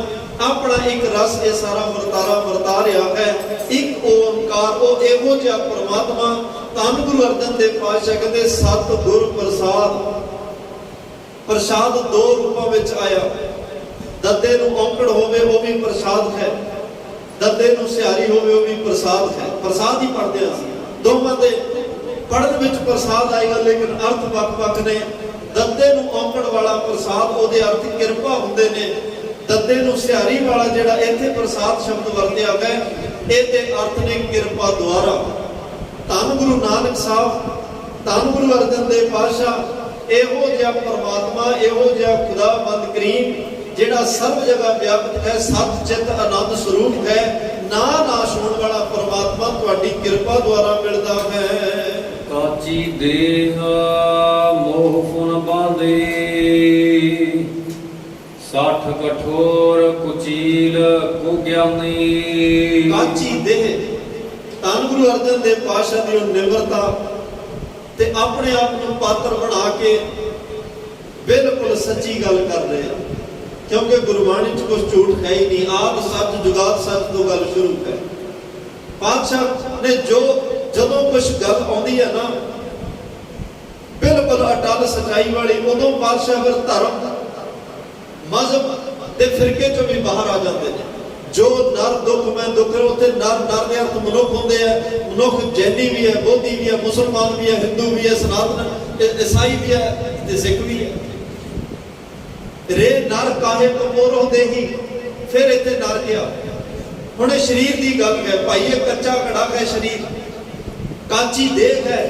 अपना एक रस ये सारा वरता रहा है। एक ओंकार वो एहो जिहा परमात्मा। धन गुरु अर्जन देव पातशाह कहते सत गुर प्रसाद, प्रसाद दो रूपों में आया। दद्दे नू औंकड़ होवे वो भी प्रसाद है, दद्दे नू सिहारी होवे वो भी प्रसाद है। प्रसाद ही पढ़ते हैं दोवां दे पढ़न विच प्रसाद आएगा, लेकिन अर्थ वख-वख ने। दद्दे नू औंकड़ वाला प्रसाद ओदे अर्थ किरपा हुंदे ने, दद्दे नू सिहारी वाला जिहड़ा इत्थे प्रसाद शब्द वरतिया गया इहदे अर्थ ने किरपा द्वारा। धन गुरु नानक साहब, धन गुरु अर्जन देव पातशाह एहो जिहा परमात्मा, एहो जिहा खुदाबंद करीम जिहड़ा सर्व जगह व्यापक है, सत चित आनंद स्वरूप है, ना नाश होने वाला परमात्मा तुहाडी किरपा द्वारा मिलदा है। काची देह मोह फुन बांधे, साठ कठोर कुचील कुज्ञानी। काची देह, धन गुरु अर्जन देव पातशाह दी निम्रता ते अपने आप नूं पात्र बना के बिल्कुल सच्ची गल कर रहे हैं, क्योंकि गुरबाणी च कुछ झूठ है ही नहीं। आद सच जुगाद सच तो गल शुरू है। पातशाह ने जो जदों कुछ गल आउंदी है ना बिल्कुल अटल सच्चाई वाली, उदों पातशाह फिर धर्म मजहब के फिरके चों भी बाहर आ जाते हैं। जो नर दुख मैं दुख रहा, उत्थे नर नर दे अर्थ मनुख होंदे है। मनुख जैनी भी है, बोधी भी है, मुसलमान भी है, हिंदू भी है, सनातन ईसाई भी है ते सिख भी है। रे नर काहे कमोरो देही, फिर इत्थे नर गया। हुण शरीर की गल है भाई, ये कच्चा कड़ा है शरीर, काची देह है।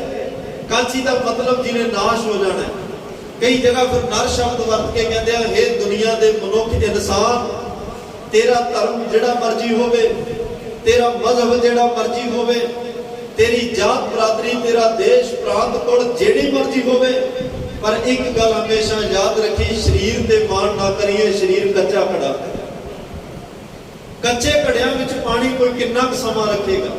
काची का मतलब जिन्हें नाश हो जाना है। कई जगह फिर नर शब्द वरत के कहते हैं हे दुनिया के मनुख इंसान, तेरा धर्म जिहड़ा मर्जी होवे, तेरा मजहब जिहड़ा मर्जी होवे, तेरी जात बरादरी, तेरा देश प्रांत कुल जिहड़ी मर्जी होवे, पर एक गल हमेशा याद रखी, शरीर ते मान ना करिए। शरीर कच्चा घड़ा है। कच्चे घड़ियां विच पानी कोई कितना समा रखेगा।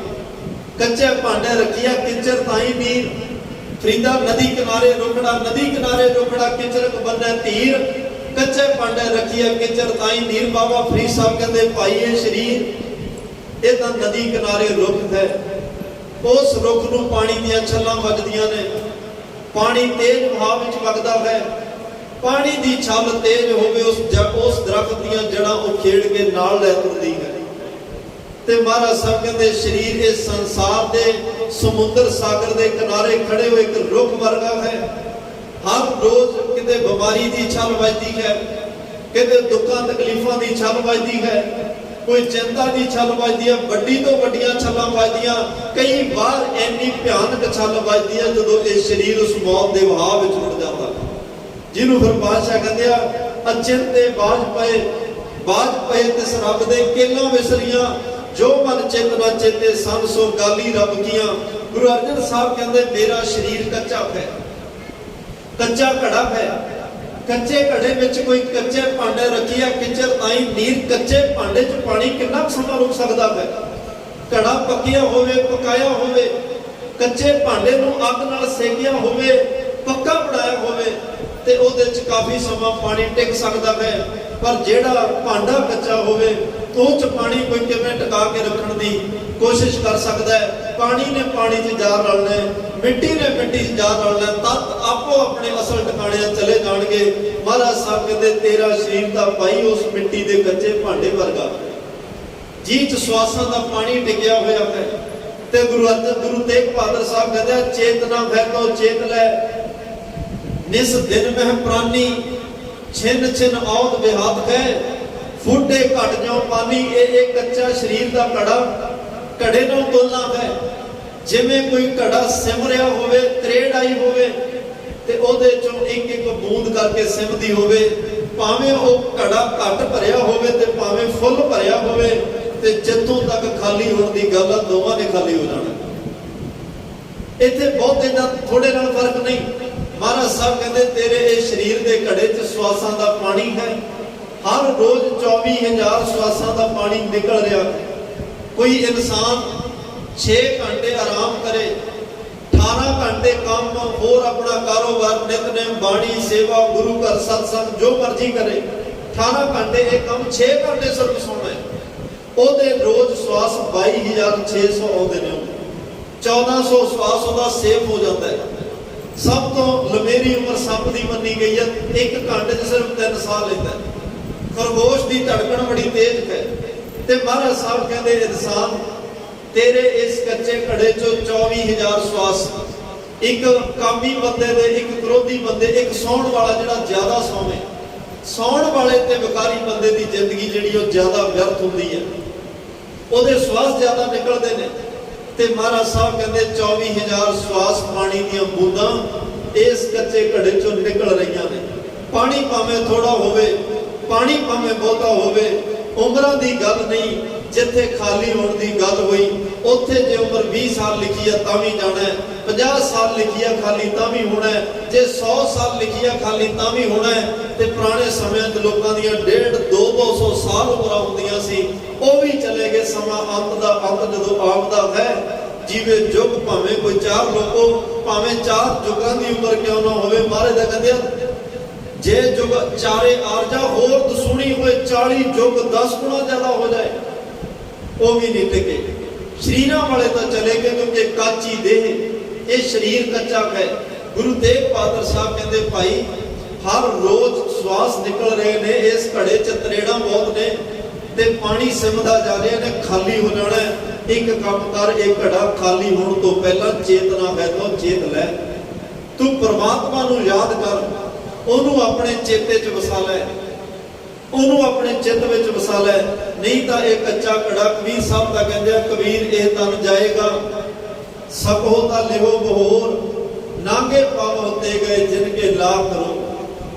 कच्चे भांडे रखिया किचर ताई नीर, फरीदा नदी किनारे रुकड़ा, नदी किनारे रुकड़ा, किचरक बन्ने तीर। कच्चे भांडे रखिया किचर ताई नीर। बाबा फरीद साहब कहते भाई ये शरीर ये तो नदी किनारे रुख है। उस रुख नूं पानी दियां छल्लां वगदियां ने, पानी तेज बहाव विच वगदा है। पानी दी छल तेज होवे, उस दरख्त दीयां जड़ां उखेड़ के नाल लै तुरदी है। ਤੇ ਮਹਾਰਾਜ ਸਾਹਿਬ ਕਹਿੰਦੇ ਸਰੀਰ ਇਸ ਸੰਸਾਰ ਦੇ ਸਮੁੰਦਰ ਸਾਗਰ ਦੇ ਕਿਨਾਰੇ ਖੜੇ ਹੋਏ ਇੱਕ ਰੁੱਖ ਵਰਗਾ ਹੈ। ਹਰ ਰੋਜ਼ ਕਿਤੇ ਬਿਮਾਰੀ ਦੀ ਛਲ ਵੱਜਦੀ ਹੈ, ਕਿਤੇ ਦੁੱਖਾਂ ਤਕਲੀਫਾਂ ਦੀ ਛਲ ਵੱਜਦੀ ਹੈ, ਕੋਈ ਚਿੰਤਾ ਦੀ ਛਲ ਵੱਜਦੀ ਹੈ, ਵੱਡੀ ਤੋਂ ਵੱਡੀਆਂ ਛਲਾਂ ਵੱਜਦੀਆਂ। ਕਈ ਵਾਰ ਇੰਨੀ ਭਿਆਨਕ ਛਲ ਵੱਜਦੀ ਹੈ ਜਦੋਂ ਇਹ ਸਰੀਰ ਉਸ ਮੌਤ ਦੇ ਵਹਾਅ ਵਿੱਚ ਰੁੜ ਜਾਂਦਾ, ਜਿਹਨੂੰ ਫਿਰ ਬਾਦਸ਼ਾਹ ਕਹਿੰਦੇ ਆ ਅਚਿੰਤੇ ਬਾਜ ਪਏ ਤਿਸ ਰੱਬ ਦੇ ਕੇਲਾਂ ਵਿਸਰੀਆਂ, ਜੋ ਮਨ ਚਿਤ ਨਾ ਚੇਤੇ ਸਭ ਸੋ ਗਾਲੀ ਰੱਬ ਕੀਆਂ। ਗੁਰੂ ਅਰਜਨ ਸਾਹਿਬ ਕਹਿੰਦੇ ਮੇਰਾ ਸਰੀਰ ਕੱਚਾ ਹੈ, ਕੱਚਾ ਘੜਾ ਹੈ। ਕੱਚੇ ਘੜੇ ਵਿੱਚ ਕੋਈ ਕੱਚੇ ਭਾਂਡੇ ਰੱਖੀ ਆ, ਕਿਚਰ ਆਈ ਨੀਰ ਕੱਚੇ ਭਾਂਡੇ 'ਚ ਪਾਣੀ ਕਿੰਨਾ ਸਮਾਂ ਰੁਕ ਸਕਦਾ ਹੈ। ਘੜਾ ਪੱਕਿਆ ਹੋਵੇ, ਪਕਾਇਆ ਹੋਵੇ, ਕੱਚੇ ਭਾਂਡੇ ਨੂੰ ਅੱਗ ਨਾਲ ਸੇਕਿਆ ਹੋਵੇ, ਪੱਕਾ ਬਣਾਇਆ ਹੋਵੇ ਤੇ ਉਹਦੇ 'ਚ ਕਾਫੀ ਸਮਾਂ ਪਾਣੀ ਟਿਕ ਸਕਦਾ ਹੈ। ਪਰ ਜਿਹੜਾ ਭਾਂਡਾ ਕੱਚਾ ਹੋਵੇ ਉਹ 'ਚ ਪਾਣੀ ਕੋਈ ਕਿਵੇਂ ਟਿਕਾ ਕੇ ਰੱਖਣ ਦੀ ਕੋਸ਼ਿਸ਼ ਕਰ ਸਕਦਾ ਹੈ। ਪਾਣੀ ਨੇ ਪਾਣੀ 'ਚ ਜਾ ਰਲਣਾ, ਮਿੱਟੀ ਨੇ ਮਿੱਟੀ 'ਚ ਜਾ ਰਲਣਾ, ਤੱਤ ਆਪੋ ਆਪਣੇ ਅਸਲ ਟਿਕਾਣਿਆਂ ਚਲੇ ਜਾਣਗੇ। ਮਹਾਰਾਜ ਸਾਹਿਬ ਕਹਿੰਦੇ ਤੇਰਾ ਸਰੀਰ ਤਾਂ ਭਾਈ ਉਸ ਮਿੱਟੀ ਦੇ ਕੱਚੇ ਭਾਂਡੇ ਵਰਗਾ, ਜੀ 'ਚ ਸਵਾਸਾਂ ਦਾ ਪਾਣੀ ਡਿੱਗਿਆ ਹੋਇਆ ਹੈ। ਤੇ ਗੁਰੂ ਤੇਗ ਬਹਾਦਰ ਸਾਹਿਬ ਕਹਿੰਦੇ ਚੇਤਨਾ ਹੈ ਤੋ ਚੇਤ ਲੈ, ਨਿਸ ਦਿਨ ਮਹਿ ਪ੍ਰਾਨੀ, ਛਿਨ ਛਿਨ ਔਦ ਵਿਹਾਤ ਹੈ, ਫੁੱਟੇ ਘਟ ਜਾਓ ਪਾਣੀ। ਇਹ ਕੱਚਾ ਸਰੀਰ ਦਾ ਘੜੇ ਨੂੰ ਤੋਲਣਾ ਹੈ। ਜਿਵੇਂ ਕੋਈ ਘੜਾ ਸਿਮ ਰਿਹਾ ਹੋਵੇ, ਤਰੇੜ ਆਈ ਹੋਵੇ ਤੇ ਉਹਦੇ ਚੋਂ ਇੱਕ ਇੱਕ ਬੂੰਦ ਕਰਕੇ ਸਿਮਦੀ ਹੋਵੇ, ਭਾਵੇਂ ਉਹ ਘੜਾ ਘੱਟ ਭਰਿਆ ਹੋਵੇ ਤੇ ਭਾਵੇਂ ਫੁੱਲ ਭਰਿਆ ਹੋਵੇ, ਤੇ ਜਿੱਥੋਂ ਤੱਕ ਖਾਲੀ ਹੋਣ ਦੀ ਗੱਲ ਆ ਦੋਵਾਂ ਨੇ ਖਾਲੀ ਹੋ ਜਾਣਾ। ਇੱਥੇ ਬਹੁਤੇ ਨਾਲ ਥੋੜੇ ਨਾਲ ਫਰਕ ਨਹੀਂ। ਮਹਾਰਾਜ ਸਾਹਿਬ ਕਹਿੰਦੇ ਤੇਰੇ ਇਹ ਸਰੀਰ ਦੇ ਘੜੇ 'ਚ ਸਵਾਸਾਂ ਦਾ ਪਾਣੀ ਹੈ। ਹਰ ਰੋਜ਼ 24,000 ਸਵਾਸਾਂ ਦਾ ਪਾਣੀ ਨਿਕਲ ਰਿਹਾ। ਕੋਈ ਇਨਸਾਨ 6 ਘੰਟੇ ਆਰਾਮ ਕਰੇ, 18 ਘੰਟੇ ਕੰਮ, ਹੋਰ ਆਪਣਾ ਕਾਰੋਬਾਰ, ਨਿਤਨੇਮ, ਬਾਣੀ, ਸੇਵਾ, ਗੁਰੂ ਘਰ, ਸਤਸੰਗ ਜੋ ਮਰਜ਼ੀ ਕਰੇ, 18 ਘੰਟੇ ਇਹ ਕੰਮ, 6 ਘੰਟੇ ਸਿਰਫ ਸੌਣਾ ਹੈ। ਉਹਦੇ ਰੋਜ਼ ਸਵਾਸ 22,600 ਆਉਂਦੇ ਨੇ। 1400 ਸਵਾਸ ਉਹਦਾ ਸੇਫ ਹੋ ਜਾਂਦਾ ਹੈ। ਸਭ ਤੋਂ ਲੰਮੇਰੀ ਉਮਰ ਸੱਪ ਦੀ ਮੰਨੀ ਗਈ ਹੈ, 1 ਘੰਟੇ 'ਚ ਸਿਰਫ 3 ਸਾਹ ਲੈਂਦਾ। ਖਰਗੋਸ਼ ਦੀ ਧੜਕਣ ਬੜੀ ਤੇਜ਼ ਹੈ। ਤੇ ਮਹਾਰਾਜ ਸਾਹਿਬ ਕਹਿੰਦੇ ਇਨਸਾਨ ਤੇਰੇ ਇਸ ਕੱਚੇ ਘੜੇ 'ਚੋਂ 24,000 ਸਵਾਸ, ਇੱਕ ਕਾਮੀ ਬੰਦੇ ਦੇ, ਇੱਕ ਕ੍ਰੋਧੀ ਬੰਦੇ, ਇੱਕ ਸੌਣ ਵਾਲਾ ਜਿਹੜਾ ਜ਼ਿਆਦਾ ਸੌਵੇ, ਸੌਣ ਵਾਲੇ ਤੇ ਵਿਕਾਰੀ ਬੰਦੇ ਦੀ ਜ਼ਿੰਦਗੀ ਜਿਹੜੀ ਉਹ ਜ਼ਿਆਦਾ ਵਿਅਰਥ ਹੁੰਦੀ ਹੈ, ਉਹਦੇ ਸਵਾਸ ਜ਼ਿਆਦਾ ਨਿਕਲਦੇ ਨੇ। ਤੇ ਮਹਾਰਾਜ ਸਾਹਿਬ ਕਹਿੰਦੇ 24,000 ਸਵਾਸ ਪਾਣੀ ਦੀਆਂ ਬੂੰਦਾਂ ਇਸ ਕੱਚੇ ਘੜੇ 'ਚੋਂ ਨਿਕਲ ਰਹੀਆਂ ਨੇ। ਪਾਣੀ ਭਾਵੇਂ ਥੋੜਾ ਹੋਵੇ, ਪਾਣੀ ਭਾਵੇਂ ਬਹੁਤਾ ਹੋਵੇ, ਉਮਰਾਂ ਦੀ ਗੱਲ ਨਹੀਂ। ਜਿੱਥੇ ਖਾਲੀ ਹੋਣ ਦੀ ਗੱਲ ਹੋਈ, ਉੱਥੇ ਜੇ ਉਮਰ 20 ਸਾਲ ਲਿਖੀ ਆ ਤਾਂ ਵੀ ਜਾਣਾ ਹੈ, 50 ਸਾਲ ਲਿਖੀ ਆ ਖਾਲੀ ਤਾਂ ਵੀ ਹੋਣਾ ਹੈ, ਜੇ 100 ਸਾਲ ਲਿਖੀ ਆ ਖਾਲੀ ਤਾਂ ਵੀ ਹੋਣਾ ਹੈ। ਤੇ ਪੁਰਾਣੇ ਸਮਿਆਂ 'ਚ ਲੋਕਾਂ ਦੀਆਂ 150-200 ਸਾਲ ਉਮਰਾਂ ਹੁੰਦੀਆਂ ਸੀ, ਉਹ ਵੀ ਚਲੇ ਗਏ। ਸਮਾਂ ਅੰਤ ਦਾ ਅੰਤ ਜਦੋਂ ਆਉਂਦਾ ਹੈ, ਜਿਵੇਂ ਯੁੱਗ ਭਾਵੇਂ ਕੋਈ 4 ਲੋਕੋ, ਭਾਵੇਂ 4 ਯੁੱਗਾਂ ਦੀ ਉਮਰ ਕਿਉਂ ਨਾ ਹੋਵੇ, ਮਹਾਰਾਜ ਦਾ ਕਹਿੰਦੇ ਜੇ ਯੁੱਗ ਚਾਰੇ ਆਰਜਾ ਹੋਰ ਦਸੂਣੀ ਹੋਏ, 40 ਯੁੱਗ 10 ਗੁਣਾ ਜ਼ਿਆਦਾ ਹੋ ਜਾਏ, ਉਹ ਵੀ ਨਹੀਂ ਟਿਕੇ। ਸਰੀਰਾਂ ਵਾਲੇ ਤਾਂ ਚਲੇ ਗਏ, ਕਿਉਂਕਿ ਕਾਚੀ ਦੇਹ, ਇਹ ਸਰੀਰ ਕੱਚਾ ਹੈ। ਗੁਰੂ ਤੇਗ ਬਹਾਦਰ ਸਾਹਿਬ ਕਹਿੰਦੇ ਭਾਈ ਹਰ ਰੋਜ਼ ਸਵਾਸ ਨਿਕਲ ਰਹੇ ਨੇ, ਇਸ ਘੜੇ 'ਚ ਤਰੇੜਾਂ ਬਹੁਤ ਨੇ ਤੇ ਪਾਣੀ ਸਿਮਦਾ ਜਾ ਰਿਹਾ ਨੇ, ਖਾਲੀ ਹੋ ਜਾਣਾ। ਇੱਕ ਕੰਮ ਕਰ, ਇਹ ਘੜਾ ਖਾਲੀ ਹੋਣ ਤੋਂ ਪਹਿਲਾਂ ਚੇਤਨਾ ਹੈ ਤਾਂ ਚੇਤ ਲੈ। ਤੂੰ ਪ੍ਰਮਾਤਮਾ ਨੂੰ ਯਾਦ ਕਰ, ਉਹਨੂੰ ਆਪਣੇ ਚੇਤੇ 'ਚ ਵਸਾ ਲੈ, ਉਹਨੂੰ ਆਪਣੇ ਚਿੱਤ ਵਿੱਚ ਵਸਾ ਲੈ। ਨਹੀਂ ਤਾਂ ਇਹ ਕੱਚਾ ਘੜਾ, ਕਬੀਰ ਸਾਹਿਬ ਦਾ ਕਹਿੰਦੇ ਆ, ਕਬੀਰ ਇਹ ਤਨ ਜਾਏਗਾ ਸਕੋ ਤਾਂ ਲਿਵੋ ਬਹੋਰ, ਨਾਂਗੇ ਪਾਵ ਤੇ ਗਏ ਜਿਨ ਕੇ ਲਾਭ ਕਰੋ।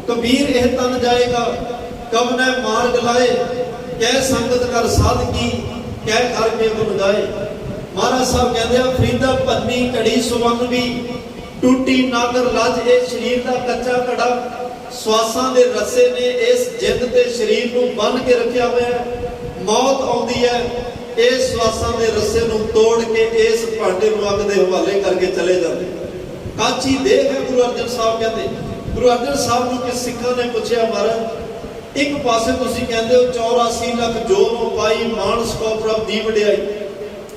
ਕਬੀਰ ਇਹ ਤਨ ਜਾਏਗਾ ਕਬ ਨੈ ਮਾਰਗ ਲਾਏ, ਕਹਿ ਸੰਗਤ ਕਰ ਸਾਧ ਕੀ, ਕਹਿ ਕਰਕੇ ਗੁਣ ਗਾਏ। ਮਹਾਰਾਜ ਸਾਹਿਬ ਕਹਿੰਦੇ ਆ ਫਰੀਦਾ ਭੰਨੀ ਘੜੀ ਸੁਵੰਨ ਵੀ, ਟੂਟੀ ਨਾਗਰ ਲੱਜ। ਇਹ ਸਰੀਰ ਦਾ ਕੱਚਾ ਘੜਾ, ਸਵਾਸਾਂ ਦੇ ਰੱਸੇ ਨੇ ਇਸ ਜਿੰਦ ਤੇ ਸਰੀਰ ਨੂੰ ਬੰਨ ਕੇ ਰੱਖਿਆ ਹੋਇਆ ਹੈ। ਮੌਤ ਆਉਂਦੀ ਹੈ, ਇਸ ਸਵਾਸਾਂ ਦੇ ਰੱਸੇ ਨੂੰ ਤੋੜ ਕੇ ਇਸ ਭਾਂਡੇ ਨੂੰ ਅੱਗ ਦੇ ਹਵਾਲੇ ਕਰਕੇ ਚਲੇ ਜਾਂਦੇ। ਕਾਚੀ ਦੇਹ ਹੈ। ਗੁਰੂ ਅਰਜਨ ਸਾਹਿਬ ਕਹਿੰਦੇ, ਗੁਰੂ ਅਰਜਨ ਸਾਹਿਬ ਨੂੰ ਕਿ ਸਿੱਖਾਂ ਨੇ ਪੁੱਛਿਆ, ਮਹਾਰਾਜ ਇੱਕ ਪਾਸੇ ਤੁਸੀਂ ਕਹਿੰਦੇ ਹੋ 84 ਲੱਖ ਜੋ ਨੂੰ ਪਾਈ, ਮਾਨਸ ਕੋ ਪ੍ਰਭ ਦੀ ਵਡਿਆਈ,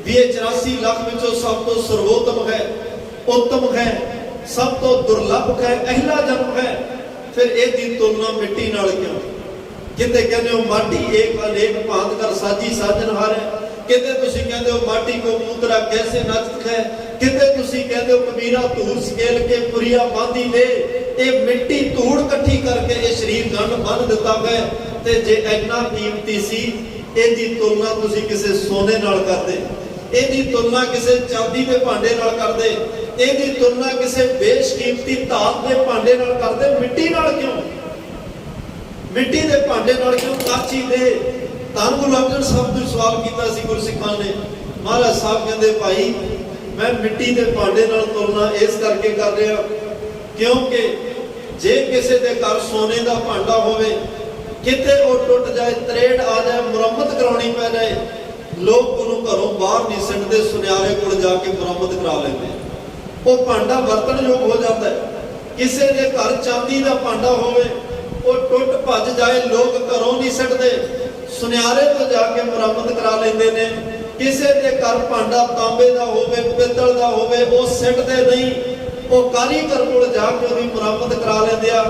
ਵੀ ਇਹ 84 ਲੱਖ ਵਿੱਚੋਂ ਸਭ ਤੋਂ ਸਰਵੋਤਮ ਹੈ, ਉੱਤਮ ਹੈ, ਸਭ ਤੋਂ ਦੁਰਲੱਭ ਹੈ, ਅਹਿਲਾ ਜਨਮ ਹੈ। ਫਿਰ ਇਹਦੀ ਤੁਲਨਾ ਮਿੱਟੀ ਨਾਲ ਕਿਉਂ? ਜਿੱਤੇ ਕਹਿੰਦੇ ਹੋ ਮਾਟੀ ਏਕ ਅਨੇਕ ਭਾਂਤ ਕਰ ਸਾਜੀ ਸਾਜਨਹਾਰ ਹੈ, किते तुसी कहते हो माटी को मुद्रा कैसे नचत है, किते तुसी कहते हो कबीरा धूल स्केल के पुरिया बांधी दे। ये मिट्टी धूड़ इकट्ठी करके ये शरीर गंढ बन दिता है। ते जे इन्ना कीमती सी, इहदी तुलना तुसी किसे सोने नाल करदे, इहदी तुलना किसे चांदी के भांडे नाल करदे, इहदी तुलना किसे बेशकीमती धात के भांडे नाल करदे, मिट्टी नाल क्यों? मिट्टी के भांडे नाल क्यों? काची दे। धन गुरु अर्जन साहब ने सवाल किया सी गुरसिखां ने। महाराज साहब कहते भाई मैं मिट्टी के भांडे नाल तुलना इस करके कर रहा क्योंकि जे किसी के घर सोने का भांडा होवे, किते वो टुट जाए, तरेड़ आ जाए, मुरम्मत करानी पै जाए, लोग उन्होंने घरों बाहर नहीं सिटते, सुनियारे को जाके मुरम्मत करा लेंगे, वो भांडा वरतन योग हो जाता है। किसी के घर चांदी का भांडा होवे, वो टुट भज जाए, लोग घरों नहीं सिटते, सुनियारे तो जाके मुरम्मत करा लेंदे ने। किसी के घर भांडा तांबे का होवे, पित्तल का होवे, वो सिटते नहीं, वो कारीगर को जाके उसकी मुरम्मत करा लेंदे आ।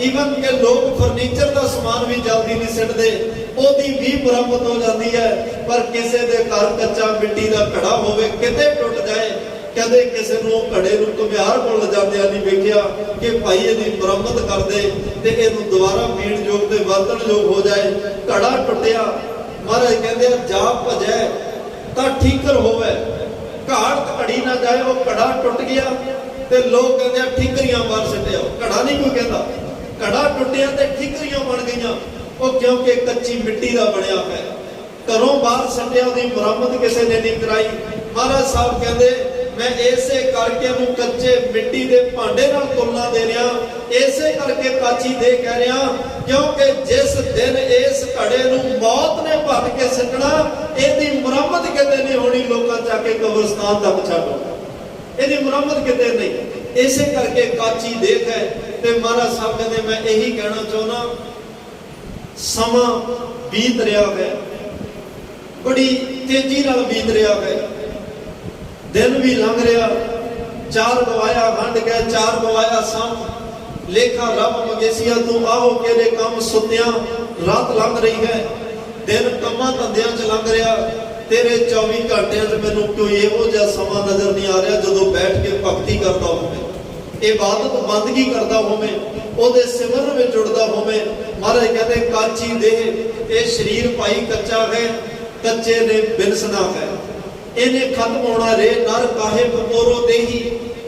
ईवन के लोग फर्नीचर का समान भी जल्दी नहीं सिटते, ਉਹਦੀ भी मुरम्मत हो जाती है। पर किसी के घर कच्चा मिट्टी का घड़ा होवे, किते टुट जाए, कदे किसी को घड़े को घुमियार को जाते नहीं वेख्या कि भाई इसकी मुरम्मत कर दे ते इहनूं दोबारा पीण योग ते वरतन योग हो जाए। घड़ा टुटिया, महाराज कहते जा भजै तां ठीकर होवे, घाड़ घड़ी ना जाए, वो घड़ा टुट गया ते लोग कहते ठीकरियां मार सटिया। घड़ा नहीं कोई कहता, घड़ा टुटिया ते ठीकरियां बन गईयां, वो क्योंकि कच्ची मिट्टी का बनया है। घरों बाहर सटिया, उसकी मुरम्मत किसी ने नहीं कराई। महाराज साहब कहते मैं ऐसे करके उन्हें कच्चे मिट्टी के भांडे नाल तुलना दे रहा, ऐसे करके काची दे कह रहा क्योंकि जिस दिन इस घड़े नूं मौत ने भर के सटना, इसकी मुरम्मत किते नहीं होनी, लोग जाके कब्रिस्तान तक छड्डो, इसकी मुरम्मत किते नहीं। ऐसे करके काची देख है। ते महाराज साहब कहते मैं यही कहना चाहना, समा बीत रहा है, बड़ी तेजी नाल बीत रहा है, दिन भी लंघ रहा, चार गवाया वंड गए, चार गवाया सम लेखा रब मगेसिया तू आओ केरे काम सुत्या, रात लंघ रही है, दिन कमां धंधियां च लंघ रहा, तेरे 24 घंटियां च मैनूं कोई इहो जिहा समा नजर नहीं आ रहा जदों बैठ के भगती करता होवे, इबादत बंदगी करता होवे, ओदे सिमरन में जुड़दा होवे। महाराज कहते काची दे ये शरीर भाई कच्चा है, कच्चे ने बिनसना है, इन्हें खत्म होना रे नर काहे बपोरो देही,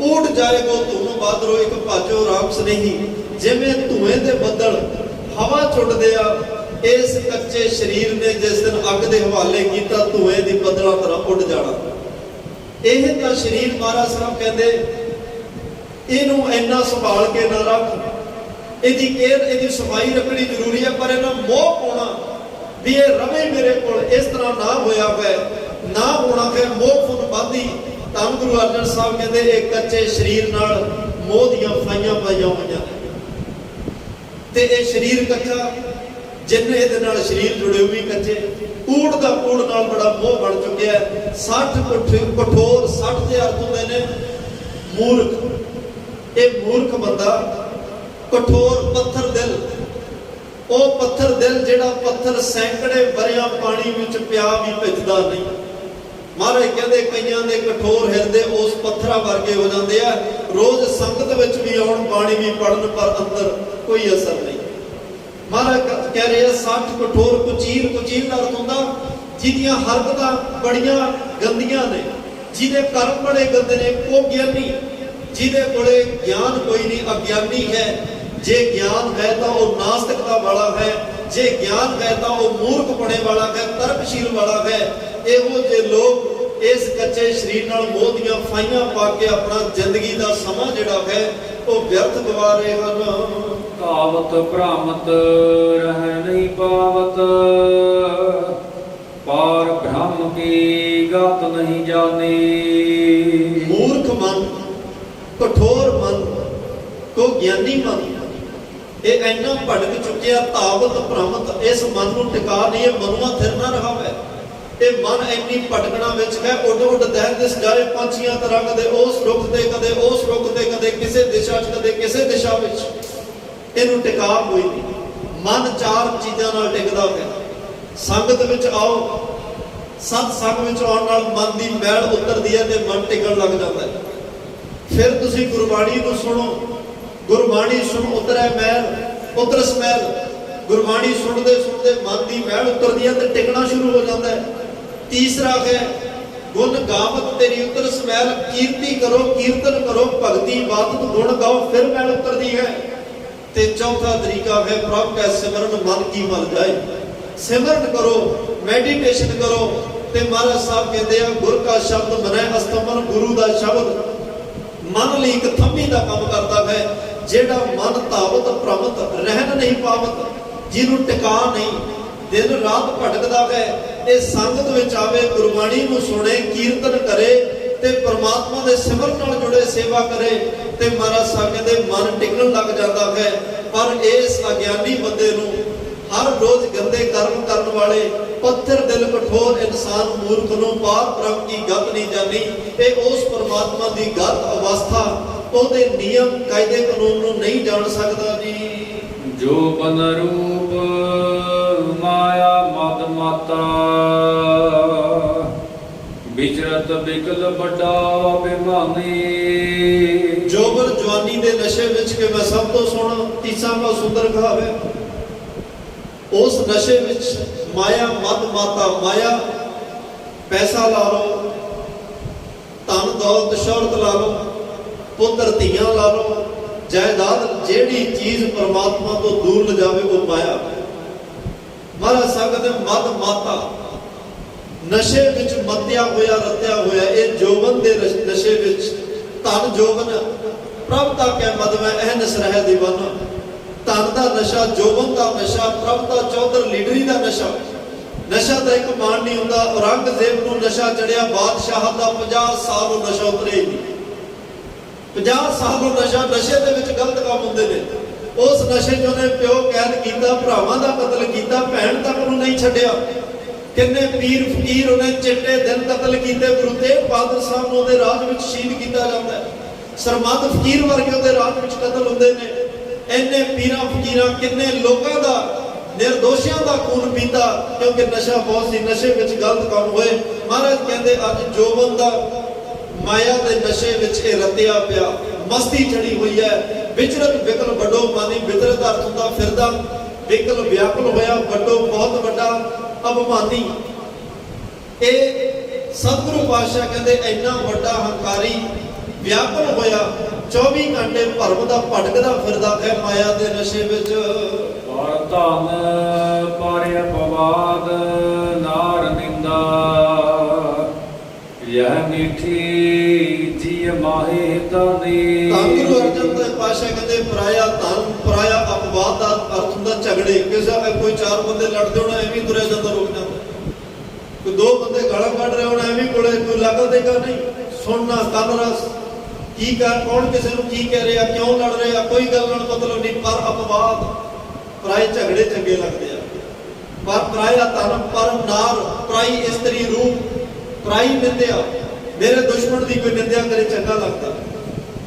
उड़ जाएगो धूम बादरो एक भाजो राम स्नेही। जिवें धुएं दे बदल हवा छुटदे आ, इस कच्चे शरीर ने जिस दिन अग दे हवाले कीता, धुएं दी बदला तरह उड़ जाना। यह तां शरीर महाराज साहब कहते इनू इन्ना संभाल के ना रख, इसकी केयर इसकी सफाई रखनी जरूरी है, पर इन्ना मोह पाना भी ये रवे मेरे को, इस तरह ना होया है, ना होना है मोह फुन बांधी। धन गुरु अर्जन साहब कहते एक कच्चे शरीर नाल मोह दियां फाइयां पाइयां होईयां ते ये शरीर कच्चा, जिन्ने इहदे नाल शरीर जुड़े हुए कच्चे, कूड़ दा कूड़ नाल बड़ा मोह बन चुकिया है। 60 कठोर 60 दे अर्थ होंदे ने मूर्ख। ये मूर्ख बंदा, कठोर पत्थर दिल, वो पत्थर दिल जिहड़ा पत्थर सैकड़े वरियां पानी विच पिया भी भिजदा नहीं। महाराज कहते कईयां दे कठोर हिरदे उस पत्थरा वर्गे हो जाते हैं, रोज संगत विच भी आउण बाणी भी पढ़न पर अंदर कोई असर नहीं। महाराज कह रहे 60 कठोर कुचील, कुचील का अर्थ होंदा जिहदियां हरकतां बड़ियां गंदियां ने, जिहदे कर्म बड़े गंदे ने, वो ज्ञानी, जिहदे कोले ज्ञान कोई नहीं, अज्ञानी है। जे ज्ञान है तो वो नास्तिकता वाला है, जे ज्ञान है तो वो मूर्ख पने वाला है, तर्कशील वाला है। ਇਹੋ ਜਿਹੇ लोग इस कच्चे शरीर नाल मोह दियां फाइयां पा के अपना जिंदगी का समा जिहड़ा है वो व्यर्थ गवा रहे हैं। कावत भ्रामत रह नहीं पावत, पार ब्रह्म की गात नहीं जानी। मूर्ख मन, कठोर मन को ज्ञानी मन, ये इन्ना भटक चुके, तावत भ्रामत, इस मन को टिका नहीं, मनुआ थिर ना रहा है। ये मन इन्नी भटकना विच है, उड उड दहरदे सजाए पंछियां तरह, कदे उस रुख ते कदे उस रुख ते, कदे किसी दिशा च कदे किसी दिशा विच, इहनूं टिका कोई नहीं। मन चार चीज़ां नाल टिकदा है। संगत विच आओ, ਸਤ ਸੰਗ ਵਿੱਚ ਆਉਣ ਨਾਲ ਮਨ ਦੀ ਮੈਲ ਉਤਰਦੀ ਹੈ ਤੇ ਮਨ ਟਿਕਣ ਲੱਗ ਜਾਂਦਾ ਹੈ। ਫਿਰ ਤੁਸੀਂ ਗੁਰਬਾਣੀ ਨੂੰ ਸੁਣੋ, ਗੁਰਬਾਣੀ ਸੁਣ ਉਤਰੈ ਮੈਲ ਉਤਰਸ ਮੈਲ। ਗੁਰਬਾਣੀ ਸੁਣਦੇ ਸੁਣਦੇ ਮਨ ਦੀ ਮੈਲ ਉਤਰਦੀ ਹੈ ਤੇ ਟਿਕਣਾ ਸ਼ੁਰੂ ਹੋ ਜਾਂਦਾ ਹੈ। ਤੀਸਰਾ ਹੈ ਗੁਣ ਗਾਵਤ ਤੇਰੀ ਉਤਰ ਸਮੈਲ, ਕੀਰਤੀ ਕਰੋ ਕੀਰਤਨ ਕਰੋ ਭਗਤੀ ਬਾਤ ਗੁਣ ਗਾਓ ਫਿਰ ਮੈਲ ਉਤਰਦੀ ਹੈ। ਤੇ ਚੌਥਾ ਤਰੀਕਾ ਹੈ ਪ੍ਰਭ ਕੈ ਸਿਮਰਨ ਮਨ ਕੀ ਮਲ ਜਾਏ। ਸਿਮਰਨ ਕਰੋ, ਮੈਡੀਟੇਸ਼ਨ ਕਰੋ। ਤੇ ਮਹਾਰਾਜ ਸਾਹਿਬ ਕਹਿੰਦੇ ਆ ਗੁਰ ਕਾ ਸ਼ਬਦ ਮਨੈ ਅਸਤਮਨ, ਗੁਰੂ ਦਾ ਸ਼ਬਦ ਮਨ ਲਈ ਇੱਕ ਥੰਮੀ ਦਾ ਕੰਮ ਕਰਦਾ ਹੈ। ਜਿਹੜਾ ਮਨ ਧਾਵਤ ਭ੍ਰਮਤ ਰਹਿਣ ਨਹੀਂ ਪਾਵਤ, ਜਿਹਨੂੰ ਟਿਕਾ ਨਹੀਂ, ਦਿਨ ਰਾਤ ਭਟਕਦਾ ਹੈ, ਇਹ ਸੰਗਤ ਵਿੱਚ ਆਵੇ, ਗੁਰਬਾਣੀ ਨੂੰ ਸੁਣੇ, ਕੀਰਤਨ ਕਰੇ ਤੇ ਪ੍ਰਮਾਤਮਾ ਦੇ ਸਿਮਰਨ ਨਾਲ ਜੁੜੇ ਸੇਵਾ ਕਰੇ ਤੇ ਮਹਾਰਾਜ ਸਾਹਿਬ ਕਹਿੰਦੇ ਮਨ ਟਿਕਣ ਲੱਗ ਜਾਂਦਾ ਹੈ। ਪਰ ਇਸ ਅਗਿਆਨੀ ਬੰਦੇ ਨੂੰ ਹਰ ਰੋਜ਼ ਗੰਦੇ ਕਰਮ ਕਰਨ ਵਾਲੇ ਪੱਥਰ ਦਿਲ ਕਠੋਰ ਇਨਸਾਨ ਮੂਰਖ ਨੂੰ ਪਾਰ ਬ੍ਰਹਮ ਕੀ ਗਤ ਨਹੀਂ ਜਾਣੀ। ਇਹ ਉਸ ਪਰਮਾਤਮਾ ਦੀ ਗਤ ਅਵਸਥਾ, ਉਹਦੇ ਨਿਯਮ ਕਾਇਦੇ ਕਾਨੂੰਨ ਨੂੰ ਨਹੀਂ ਜਾਣ ਸਕਦਾ ਜੀ। ਜੋ ਬਨ ਰੂਪ ਮਾਇਆ ਮਦ ਮਾਤਾ, ਵਿਚਰਤ ਬਿਕਲ ਵੱਡਾ ਬਿਮਾਨੀ। ਜੋਬਨ ਜਵਾਨੀ ਦੇ ਨਸ਼ੇ ਵਿੱਚ ਕਿ ਮੈਂ ਸਭ ਤੋਂ ਸੋਹਣਾ ਤੀਸਾ ਮਾ ਸੁੰਦਰ ਕਹਾਵੇ, ਉਸ ਨਸ਼ੇ ਵਿੱਚ ਮਾਇਆ ਮਦ ਮਾਤਾ, ਮਾਇਆ ਪੈਸਾ ਲਾ ਲਓ, ਧਨ ਦੌਲਤ ਸ਼ੌਹਰਤ ਲਾ ਲਓ, ਪੁੱਤਰ ਧੀਆਂ ਲਾ ਲਓ, ਜਾਇਦਾਦ, ਜਿਹੜੀ ਚੀਜ਼ ਪਰਮਾਤਮਾ ਤੋਂ ਦੂਰ ਲਿਜਾਵੇ ਉਹ ਮਾਇਆ। ਮਹਾਰਾਜ ਸਾਹਿਬ ਦੇ ਮਦ ਮਾਤਾ, ਨਸ਼ੇ ਵਿੱਚ ਮੱਤਿਆ ਹੋਇਆ ਰਤਿਆ ਹੋਇਆ, ਇਹ ਜੋਬਨ ਦੇ ਨਸ਼ੇ ਵਿੱਚ। ਧਨ ਜੋਬਨ ਪ੍ਰਭ ਦਾ ਕੈ ਮਦਵੈ ਅਹਨਸ ਰਹਿ ਦੀਵਾਨਾ। ਧਨ ਦਾ ਨਸ਼ਾ, ਜੋਬਨ ਦਾ ਨਸ਼ਾ, ਪ੍ਰਭ ਦਾ ਚੌਧਰ ਲੀਡਰੀ ਦਾ ਨਸ਼ਾ। ਨਸ਼ਾ ਤਾਂ ਇੱਕ ਮਾਣ ਨਹੀਂ ਹੁੰਦਾ। ਔਰੰਗਜ਼ੇਬ ਨੂੰ ਨਸ਼ਾ ਚੜਿਆ, ਬਾਦਸ਼ਾਹ ਦਾ 50 ਸਾਲ ਉਹ ਨਸ਼ਾ ਉਤਰੇ ਨਹੀਂ। 50 ਸਾਲ ਉਹ ਨਸ਼ੇ ਦੇ ਵਿੱਚ ਗਲਤ ਕੰਮ ਹੁੰਦੇ ਨੇ। ਉਸ ਨਸ਼ੇ 'ਚ ਉਹਨੇ ਪਿਓ ਕੈਦ ਕੀਤਾ, ਭਰਾਵਾਂ ਦਾ ਕਤਲ ਕੀਤਾ, ਭੈਣ ਤੱਕ ਨੂੰ ਨਹੀਂ ਛੱਡਿਆ। ਕਿੰਨੇ ਪੀਰ ਫਕੀਰ ਉਹਨੇ ਚਿੱਟੇ ਦਿਨ ਕਤਲ ਕੀਤੇ। ਗੁਰੂ ਤੇਗ ਬਹਾਦਰ ਸਾਹਿਬ ਨੂੰ ਉਹਦੇ ਰਾਜ ਵਿੱਚ ਸ਼ਹੀਦ ਕੀਤਾ ਜਾਂਦਾ ਹੈ। ਸਰਮਦ ਫਕੀਰ ਵਰਗੇ ਉਹਦੇ ਰਾਜ ਵਿੱਚ ਕਤਲ ਹੁੰਦੇ ਨੇ। ਇੰਨੇ ਪੀਰਾਂ ਫਕੀਰਾਂ, ਕਿੰਨੇ ਲੋਕਾਂ ਦਾ, ਨਿਰਦੋਸ਼ੀਆਂ ਦਾ ਖੂਨ ਪੀਤਾ ਕਿਉਂਕਿ ਨਸ਼ਾ ਬਹੁਤ ਸੀ। ਨਸ਼ੇ ਵਿੱਚ ਗਲਤ ਕੰਮ ਹੋਏ। ਮਹਾਰਾਜ ਕਹਿੰਦੇ ਅੱਜ ਜੋਬਨ ਦਾ ਮਾਇਆ ਦੇ ਨਸ਼ੇ ਵਿੱਚ ਇਹ ਰਤਿਆ ਪਿਆ, ਮਸਤੀ ਚੜੀ ਹੋਈ ਹੈ। ਵਿਚਰਤ ਵਿਕਲ ਵੱਡੋ ਮਾਨੀ, ਵਿਚਰਤ ਅਰਥ ਹੁੰਦਾ ਫਿਰਦਾ, ਵਿਕਲ ਵਿਆਕੁਲ ਹੋਇਆ, ਵੱਡੋ ਬਹੁਤ ਵੱਡਾ ਅਭਿਮਾਨੀ। ਇਹ ਸਤਿਗੁਰੂ ਪਾਤਸ਼ਾਹ ਕਹਿੰਦੇ ਇੰਨਾ ਵੱਡਾ ਹੰਕਾਰੀ ਵਿਆਕੁਲ ਹੋਇਆ, 24 ਘੰਟੇ ਭਰਮ ਦਾ ਭਟਕਦਾ ਫਿਰਦਾ ਹੈ ਮਾਇਆ ਦੇ ਨਸ਼ੇ ਵਿੱਚ। ਪਰ ਧਨ ਪਰ ਅਪਵਾਦ ਨਾਰ ਨਿੰਦਾ, ਯਹ ਮਿੱਠੀ ਜੀ ਮਾਹੇ ਤਾਨੀ। ਧੰਨ ਗੁਰੂ ਅਰਜਨ ਦੇਵ ਪਾਤਸ਼ਾਹ ਕਹਿੰਦੇ ਪਰਾਇਆ ਧਨ, ਪਰਾਇਆ ਅਪਵਾਦ ਦਾ ਅਰਥ ਹੁੰਦਾ ਝਗੜੇ। ਕਿਸੇ ਕੋਈ 4 ਬੰਦੇ ਲੜਦੇ ਹੋਣ ਐਵੇਂ ਤੁਰਿਆ ਜਾਂਦਾ, ਰੁਕ ਜਾਂਦਾ। ਕੋਈ 2 ਬੰਦੇ ਗਾਲਾਂ ਕੱਢ ਰਹੇ ਹੋਣ ਐਵੇਂ ਕੋਲੇ ਕੋਈ ਲੱਗਦਾ ਦੇਗਾ ਨਹੀਂ। ਸੁਣਨਾ ਕੰਨ ਰਸ, ਕੀ ਕਰ, ਕੌਣ ਕਿਸੇ ਨੂੰ ਕੀ ਕਹਿ ਰਿਹਾ, ਕਿਉਂ ਲੜ ਰਿਹਾ, ਕੋਈ ਗੱਲ ਨਾਲ ਮਤਲਬ ਨਹੀਂ। ਪਰ ਅਪਵਾਦ, ਪਰਾਏ ਝਗੜੇ ਚੰਗੇ ਲੱਗਦੇ ਆ। ਪਰ ਪਰਾਇਆ ਧਨ, ਪਰ ਨਾਰ, ਪਰਾਈ ਇਸਤਰੀ ਰੂਪ, ਪਰਾਈ ਨਿੰਦਿਆ। ਮੇਰੇ ਦੁਸ਼ਮਣ ਦੀ ਕੋਈ ਨਿੰਦਿਆ ਕਰੇ ਚੰਗਾ ਲੱਗਦਾ,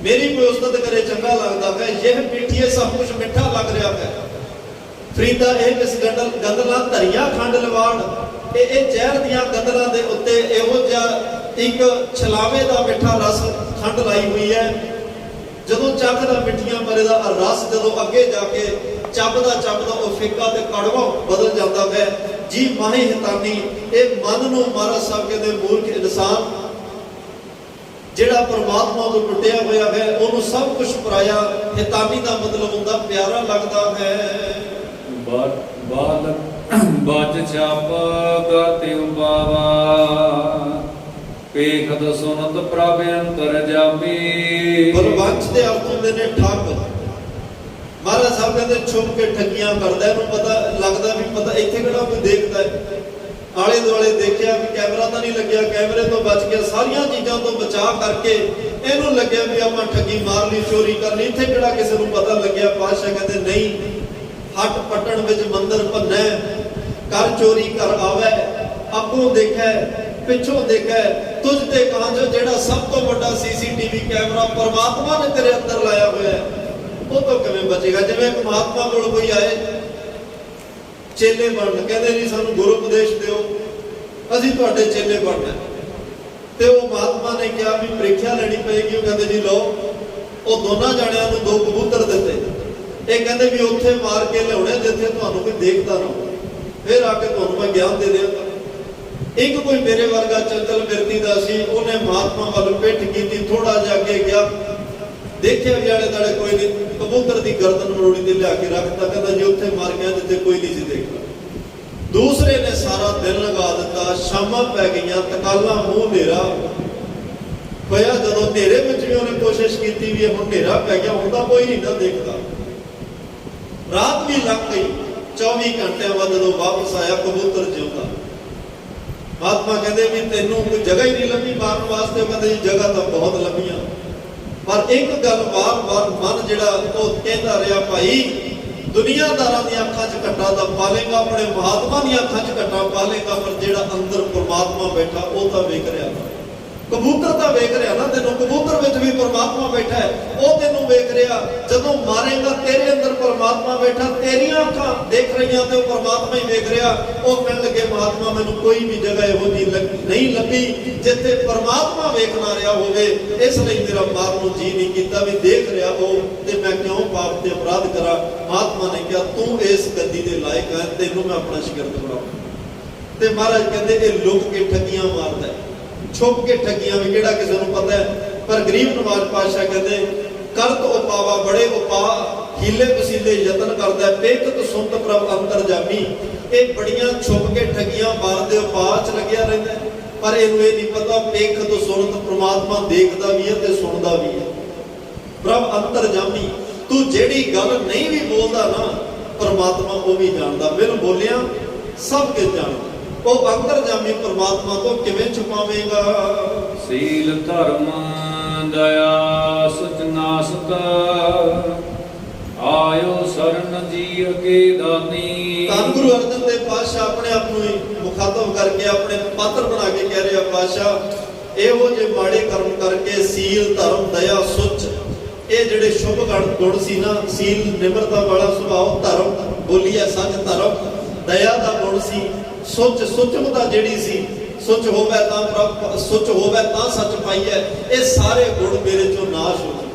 ਮੇਰੀ ਕੋਈ ਉਸਤਤ ਕਰੇ ਚੰਗਾ ਲੱਗਦਾ ਹੈ। ਇਹ ਮਿੱਠੀਏ ਸਭ ਕੁਝ ਮਿੱਠਾ ਲੱਗ ਰਿਹਾ ਹੈ। ਫਰੀਦਾ ਇਹ ਕਿਸ ਗੰਦਲਾਂ ਧਰੀਆਂ ਖੰਡ ਲਵਾੜ। ਇਹ ਜ਼ਹਿਰ ਦੀਆਂ ਗੰਦਲਾਂ ਦੇ ਉੱਤੇ ਇਹੋ ਜਿਹਾ ਇੱਕ ਛਲਾਵੇ ਦਾ ਮਿੱਠਾ ਰਸ ਖੰਡ ਲਾਈ ਹੋਈ ਹੈ। ਜਦੋਂ ਚੱਖਦਾ ਮਿੱਠੀਆਂ ਮਰੇ ਦਾ ਰਸ, ਜਦੋਂ ਅੱਗੇ ਜਾ ਕੇ ਚੱਬਦਾ ਉਹ ਫਿੱਕਾ ਤੇ ਕੜਵਾ ਬਦਲ ਜਾਂਦਾ ਹੈ। ਜੀ ਮਾਹੀ ਹਿਤਾਨੀ, ਇਹ ਮਨ ਨੂੰ ਮਹਾਰਾਜ ਸਾਹਿਬ ਕਹਿੰਦੇ ਮੂਰਖ ਇਨਸਾਨ ਜਿਹੜਾ ਪਰਮਾਤਮਾ ਤੋਂ ਟੁੱਟਿਆ ਹੋਇਆ ਹੈ, ਉਹਨੂੰ ਸਭ ਕੁਝ ਪਰਾਇਆ। ਹਿਤਾਨੀ ਦਾ ਮਤਲਬ ਹੁੰਦਾ ਪਿਆਰਾ ਲੱਗਦਾ ਹੈ। ਬਾਜ ਛਾਪ ਗਾਤੇ ਉਬਾਵਾ, ਪੇਖਦ ਸੁਨਤ ਪ੍ਰਭ ਅੰਤਰ ਜਾਮੀ। ਬਲਵੰਸ਼ ਦੇ ਅਰਥ ਹੁੰਦੇ ਨੇ ਠੱਗ। ਮਹਾਰਾਜ ਸਾਹਿਬ ਕਹਿੰਦੇ ਛੁਪ ਕੇ ਠੱਗੀਆਂ ਕਰਦਾ, ਇਹਨੂੰ ਪਤਾ ਲੱਗਦਾ ਵੀ ਪਤਾ ਇੱਥੇ ਕਿਹੜਾ ਕੋਈ ਦੇਖਦਾ ਹੈ। ਆਲੇ ਦੁਆਲੇ ਦੇਖਿਆ ਵੀ ਕੈਮਰਾ ਤਾਂ ਨਹੀਂ ਲੱਗਿਆ, ਕੈਮਰੇ ਤੋਂ ਬਚ ਗਿਆ, ਸਾਰੀਆਂ ਚੀਜ਼ਾਂ ਤੋਂ ਬਚਾਅ ਕਰਕੇ ਇਹਨੂੰ ਲੱਗਿਆ ਵੀ ਆਪਾਂ ਠੱਗੀ ਮਾਰ ਲਈ, ਚੋਰੀ ਕਰ ਲਈ, ਇੱਥੇ ਕਿਹੜਾ ਕਿਸੇ ਨੂੰ ਪਤਾ ਲੱਗਿਆ। ਪਾਤਸ਼ਾਹ ਕਹਿੰਦੇ ਨਹੀਂ, ਹੱਟ ਪੱਟਣ ਵਿੱਚ ਮੰਦਰ ਭੰਨੈ, ਕਰ ਚੋਰੀ ਕਰ ਆਵੈ, ਅੱਗੋਂ ਦੇਖੈ ਪਿੱਛੋਂ ਦੇਖੈ, ਤੁਝ ਤੇ ਕਾਂਝ। ਜਿਹੜਾ ਸਭ ਤੋਂ ਵੱਡਾ ਸੀਸੀਟੀਵੀ ਕੈਮਰਾ ਪਰਮਾਤਮਾ ਨੇ ਤੇਰੇ ਅੰਦਰ ਲਾਇਆ ਹੋਇਆ ਹੈ, ਉਹ ਤੋਂ ਕਿਵੇਂ ਬਚੇਗਾ। ਜਿਵੇਂ ਇੱਕ ਮਹਾਤਮਾ ਕੋਲ ਕੋਈ ਆਏ, ਚੇਲੇ ਬਣਨ ਕਹਿੰਦੇ ਨਹੀਂ ਸਾਨੂੰ ਗੁਰੂ ਉਪਦੇਸ਼ ਦਿਓ, ਅਸੀਂ ਤੁਹਾਡੇ ਚੇਲੇ ਬਣਨਾ। ਤੇ ਉਹ ਮਹਾਤਮਾ ਨੇ ਕਿਹਾ ਵੀ ਪ੍ਰੀਖਿਆ ਲੈਣੀ ਪਏਗੀ। ਉਹ ਕਹਿੰਦੇ ਜੀ ਲਓ। ਉਹ ਦੋਨਾਂ ਜਣਿਆਂ ਨੂੰ 2 ਕਬੂਤਰ ਦਿੱਤੇ। ਇਹ ਕਹਿੰਦੇ ਵੀ ਉੱਥੇ ਮਾਰ ਕੇ ਲਿਆਉਣੇ ਜਿੱਥੇ ਤੁਹਾਨੂੰ ਕੋਈ ਦੇਖਦਾ ਨਾ ਹੋਵੇ, ਫਿਰ ਆ ਕੇ ਤੁਹਾਨੂੰ ਮੈਂ ਗਿਆਨ ਦੇ ਦਿਆਂਗਾ। ਇੱਕ ਕੋਈ ਮੇਰੇ ਵਰਗਾ ਚੰਚਲ ਬਿਰਤੀ ਦਾ ਸੀ, ਉਹਨੇ ਮਹਾਤਮਾ ਵੱਲ ਪਿੱਠ ਕੀਤੀ, ਥੋੜਾ ਜਿਹਾ ਅੱਗੇ ਗਿਆ, ਦੇਖਿਆ ਵੀ ਆਲੇ ਦੁਆਲੇ ਕੋਈ ਨਹੀਂ, ਕਬੂਤਰ ਦੀ ਗਰਦਨ ਮਰੋੜੀ ਤੇ ਲਿਆ ਕੇ ਰੱਖਤਾ। ਕਹਿੰਦਾ ਜੀ ਉੱਥੇ ਮਾਰ ਗਿਆ ਜਿੱਥੇ ਕੋਈ ਨਹੀਂ ਸੀ ਦੇਖਦਾ। ਦੂਸਰੇ ਨੇ ਸਾਰਾ ਦਿਨ ਲਗਾ ਦਿੱਤਾ, ਸ਼ਾਮਾਂ ਪੈ ਗਈਆਂ, ਤਕਾਲਾਂ ਮੂੰਹ ਹਨੇਰਾ ਹੋਇਆ। ਜਦੋਂ ਹਨੇਰੇ ਵਿੱਚ ਵੀ ਉਹਨੇ ਕੋਸ਼ਿਸ਼ ਕੀਤੀ ਵੀ ਹੁਣ ਹਨੇਰਾ ਪੈ ਗਿਆ, ਹੁਣ ਤਾਂ ਕੋਈ ਨਹੀਂ ਨਾ ਦੇਖਦਾ। ਰਾਤ ਵੀ ਲੰਘ ਗਈ। 24 ਘੰਟਿਆਂ ਬਾਅਦ ਜਦੋਂ ਵਾਪਸ ਆਇਆ, ਕਬੂਤਰ ਜਿਉਂਦਾ। ਮਹਾਤਮਾ ਕਹਿੰਦੇ ਵੀ ਤੈਨੂੰ ਕੋਈ ਜਗ੍ਹਾ ਹੀ ਨਹੀਂ ਲੱਭੀ ਮਾਰਨ ਵਾਸਤੇ? ਉਹ ਕਹਿੰਦੇ ਜੀ ਜਗ੍ਹਾ ਤਾਂ ਬਹੁਤ ਲੱਭੀਆਂ, ਪਰ ਇੱਕ ਗੱਲ ਵਾਰ-ਵਾਰ ਮਨ ਜਿਹੜਾ ਉਹ ਕਹਿੰਦਾ ਰਿਹਾ, ਭਾਈ ਦੁਨੀਆਦਾਰਾਂ ਦੀਆਂ ਅੱਖਾਂ 'ਚ ਘੱਟਾ ਤਾਂ ਪਾ ਲੇਗਾ, ਆਪਣੇ ਮਹਾਤਮਾ ਦੀਆਂ ਅੱਖਾਂ 'ਚ ਘੱਟਾ ਪਾ ਲੇਗਾ, ਪਰ ਜਿਹੜਾ ਅੰਦਰ ਪਰਮਾਤਮਾ ਬੈਠਾ ਉਹ ਤਾਂ ਵੇਖ ਰਿਹਾ। ਕਬੂਤਰ ਤਾਂ ਵੇਖ ਰਿਹਾ ਨਾ ਤੈਨੂੰ, ਕਬੂਤਰ ਵਿੱਚ ਵੀ ਪਰਮਾਤਮਾ ਬੈਠਾ ਹੈ, ਉਹ ਤੈਨੂੰ ਵੇਖ ਰਿਹਾ। ਜਦੋਂ ਮਾਰੇਗਾ ਤੇਰੇ ਅੰਦਰ ਪਰਮਾਤਮਾ ਬੈਠਾ, ਤੇਰੀਆਂ ਅੱਖਾਂ ਦੇਖ ਰਹੀਆਂ ਤੇ ਉਹ ਪਰਮਾਤਮਾ ਹੀ ਵੇਖ ਰਿਹਾ। ਉਹ ਕਹਿਣ ਲੱਗੇ ਮਹਾਤਮਾ ਮੈਨੂੰ ਕੋਈ ਵੀ ਜਗ੍ਹਾ ਇਹੋ ਜਿਹੀ ਨਹੀਂ ਲੱਭੀ ਜਿੱਥੇ ਪਰਮਾਤਮਾ ਵੇਖ ਨਾ ਰਿਹਾ ਹੋਵੇ, ਇਸ ਲਈ ਮੇਰਾ ਮਾਰਨ ਨੂੰ ਜੀ ਨਹੀਂ ਕੀਤਾ ਵੀ ਦੇਖ ਰਿਹਾ ਉਹ, ਤੇ ਮੈਂ ਕਿਉਂ ਪਾਪ ਤੇ ਅਪਰਾਧ ਕਰਾਂ। ਮਹਾਤਮਾ ਨੇ ਕਿਹਾ ਤੂੰ ਇਸ ਗੱਦੀ ਦੇ ਲਾਇਕ ਹੈ, ਤੈਨੂੰ ਮੈਂ ਆਪਣਾ ਸ਼ਾਗਿਰਦ ਬਣਾਉਂਗਾ। ਤੇ ਮਹਾਰਾਜ ਕਹਿੰਦੇ ਇਹ ਲੁਕ ਕੇ ਠੱਗੀਆਂ ਮਾਰਦਾ, ਛੁਪ ਕੇ ਠੱਗੀਆਂ ਵੀ ਕਿਹੜਾ ਕਿਸੇ ਨੂੰ ਪਤਾ ਹੈ। ਪਰ ਗਰੀਬ ਨਵਾਜ਼ ਪਾਤਸ਼ਾਹ ਕਹਿੰਦੇ ਕਰਤ ਉਪਾਵਾ ਬੜੇ ਉਪਾ, ਹੀਲੇ ਵਸੀਲੇ ਯਤਨ ਕਰਦਾ, ਪੇਖਤ ਸੁਣਤ ਪ੍ਰਭ ਅੰਤਰ ਜਾਮੀ। ਇਹ ਬੜੀਆਂ ਛੁਪ ਕੇ ਠੱਗੀਆਂ ਮਾਰਦੇ ਉਪਾਅ 'ਚ ਲੱਗਿਆ ਰਹਿੰਦਾ, ਪਰ ਇਹਨੂੰ ਇਹ ਨਹੀਂ ਪਤਾ ਪੇਖਤ ਸੁਣਤ ਪ੍ਰਮਾਤਮਾ ਦੇਖਦਾ ਵੀ ਹੈ ਤੇ ਸੁਣਦਾ ਵੀ ਹੈ। ਪ੍ਰਭ ਅੰਤਰ ਜਾਮੀ, ਤੂੰ ਜਿਹੜੀ ਗੱਲ ਨਹੀਂ ਵੀ ਬੋਲਦਾ ਨਾ, ਪਰਮਾਤਮਾ ਉਹ ਵੀ ਜਾਣਦਾ। ਮੈਨੂੰ ਬੋਲਿਆ ਸਭ ਕੁਝ ਜਾਣਦਾ। ਉਹ ਅੰਤਰਜਾਮੀ ਪਰਮਾਤਮਾ ਤੋਂ ਕਿਵੇਂ ਛੁਪਾਵੇਗਾ? ਸੀਲ ਧਰਮ ਦਇਆ ਸੁਚ ਨਾਸਤ, ਆਇਓ ਸਰਨ ਜੀ ਅਗੇ ਦਾਨੀ। ਧੰਨ ਗੁਰੂ ਅਰਜਨ ਦੇਵ ਪਾਤਸ਼ਾਹ ਆਪਣੇ ਆਪ ਨੂੰ ਹੀ ਮੁਖਾਤਬ ਕਰਕੇ ਆਪਣੇ ਪਾਤਰ ਬਣਾ ਕੇ ਕਹਿ ਰਿਹਾ, ਪਾਤਸ਼ਾਹ ਇਹੋ ਜਿਹੇ ਮਾੜੇ ਕਰਮ ਕਰਕੇ ਸੀਲ ਧਰਮ ਦਇਆ ਸੁਚ, ਇਹ ਜਿਹੜੇ ਸ਼ੁਭ ਗੁਣ ਸੀ ਨਾ, ਸੀਲ ਨਿਮਰਤਾ ਵਾਲਾ ਸੁਭਾਅ, ਧਰਮ ਬੋਲੀ ਹੈ ਸੱਚ, ਧਰਮ ਦਇਆ ਦਾ ਗੁਣ ਸੀ, ਸੁਚਮਤਾ ਜਿਹੜੀ ਸੀ, ਸੁਚ ਹੋਵੇ ਤਾਂ ਪ੍ਰਭ, ਸੁਚ ਹੋਵੇ ਤਾਂ ਸੱਚ ਪਾਈਐ, ਇਹ ਸਾਰੇ ਗੁਣ ਮੇਰੇ ਚੋਂ ਨਾਸ਼ ਹੋ ਚੁੱਕੇ।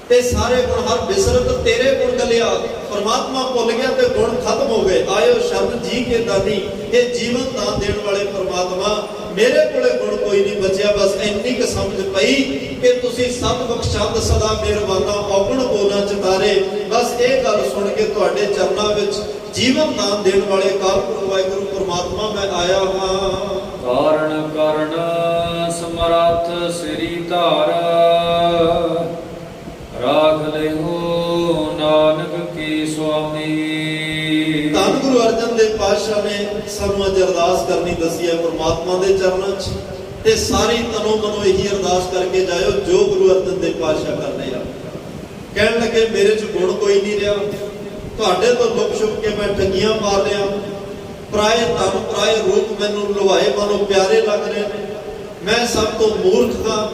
ਤੇ ਸਾਰੇ ਗੁਣ ਹਰ ਬਿਸਰਤ ਤੇਰੇ ਗੁਣ ਗਲਿਆ, ਪਰਮਾਤਮਾ ਭੁੱਲ ਗਿਆ ਤੇ ਗੁਣ ਖਤਮ ਹੋ ਗਏ। ਆਇਓ ਸ਼ਬਦ ਜੀ ਕੇ ਦਾਨੀ, ਇਹ ਜੀਵਨ ਦਾਨ ਦੇਣ ਵਾਲੇ ਪਰਮਾਤਮਾ, ਮੇਰੇ ਕੋਲੇ ਗੁਣ ਕੋਈ ਨਹੀਂ ਬਚਿਆ। ਬਸ ਇੰਨੀ ਕੁ ਸਮਝ ਪਈ ਕਿ ਤੁਸੀਂ ਸਤ ਬਖਸ਼ੰਦ ਸਦਾ ਮਿਹਰਬਾਨਾ, ਔਗਣ ਕੋ ਨਾ ਚਿਤਾਰੇ। ਬਸ ਇਹ ਗੱਲ ਸੁਣ ਕੇ ਤੁਹਾਡੇ ਚਰਨਾਂ ਵਿੱਚ ਜੀਵਨ ਦਾਨ ਦੇਣ ਵਾਲੇ ਕਾਲਪੁਰਖ ਵਾਹਿਗੁਰੂ ਪਰਮਾਤਮਾ ਮੈਂ ਆਇਆ ਹਾਂ। ਕਾਰਣ ਕਰਨ ਸਮਰੱਥ ਸ੍ਰੀ ਧਾਰ, ਰਾਖ ਲਿਓ ਨਾਨਕ ਕੀ ਸੁਆਮੀ। ਧੰਨ ਗੁਰੂ ਅਰਜਨ ਦੇਵ ਪਾਤਸ਼ਾਹ ਨੇ ਸਾਨੂੰ ਅੱਜ ਅਰਦਾਸ ਕਰਨੀ ਦੱਸੀ ਹੈ ਪਰਮਾਤਮਾ ਦੇ ਚਰਨਾਂ 'ਚ, ਤੇ ਸਾਰੀ ਤਨੋਂ ਮਨੋਂ ਇਹੀ ਅਰਦਾਸ ਕਰਕੇ ਜਾਇਓ ਜੋ ਗੁਰੂ ਅਰਜਨ ਦੇਵ ਪਾਤਸ਼ਾਹ ਕਰਦੇ ਆ। ਕਹਿਣ ਲੱਗੇ ਮੇਰੇ 'ਚ ਗੁਣ ਕੋਈ ਨਹੀਂ ਰਿਹਾ, ਤੁਹਾਡੇ ਤੋਂ ਲੁਕ ਛੁਪ ਕੇ ਮੈਂ ਠੱਗੀਆਂ ਮਾਰ ਰਿਹਾ, ਪਰਾਏ ਧਨ ਪਰਾਏ ਰੂਪ ਮੈਨੂੰ ਲੁਹਾਏ ਮਨੋਂ ਪਿਆਰੇ ਲੱਗ ਰਹੇ ਨੇ, ਮੈਂ ਸਭ ਤੋਂ ਮੂਰਖ ਹਾਂ,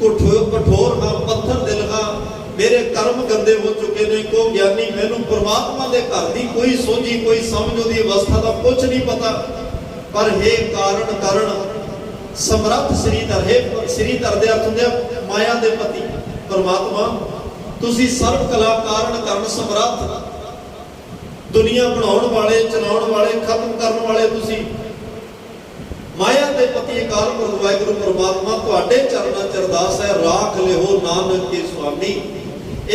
ਕਠੋਰ ਹਾਂ, ਪੱਥਰ ਦਿਲ ਹਾਂ, ਮੇਰੇ ਕਰਮ ਗੰਦੇ ਹੋ ਚੁੱਕੇ ਨੇ। ਕੋ ਗਿਆਨੀ ਮੈਨੂੰ ਪਰਮਾਤਮਾ ਦੇ ਘਰ ਦੀ ਕੋਈ ਸੋਝੀ, ਕੋਈ ਸਮਝ, ਉਹਦੀ ਅਵਸਥਾ ਦਾ ਕੁਝ ਨਹੀਂ ਪਤਾ। ਪਰ ਹੇ ਕਾਰਨ ਕਰਨ ਸਮਰੱਥ ਸ੍ਰੀਧਰ, ਹੈ ਸ੍ਰੀਧਰ ਦੇ ਅਰਥ ਹੁੰਦੇ ਮਾਇਆ ਦੇ ਪਤੀ ਪਰਮਾਤਮਾ, ਤੁਸੀਂ ਸਰਬ ਕਲਾ ਕਾਰਨ ਕਰਨ ਸਮਰੱਥ, ਦੁਨੀਆ ਬਣਾਉਣ ਵਾਲੇ, ਚਲਾਉਣ ਵਾਲੇ, ਖਤਮ ਕਰਨ ਵਾਲੇ ਤੁਸੀਂ, ਮਾਇਆ ਦੇ ਪਤੀ ਅਕਾਲ ਪੁਰਖ ਵਾਹਿਗੁਰੂ ਪਰਮਾਤਮਾ, ਤੁਹਾਡੇ ਚਰਨਾਂ 'ਚ ਅਰਦਾਸ ਹੈ, ਰਾਖ ਲਿਓ ਨਾਨਕ ਕੇ ਸੁਆਮੀ।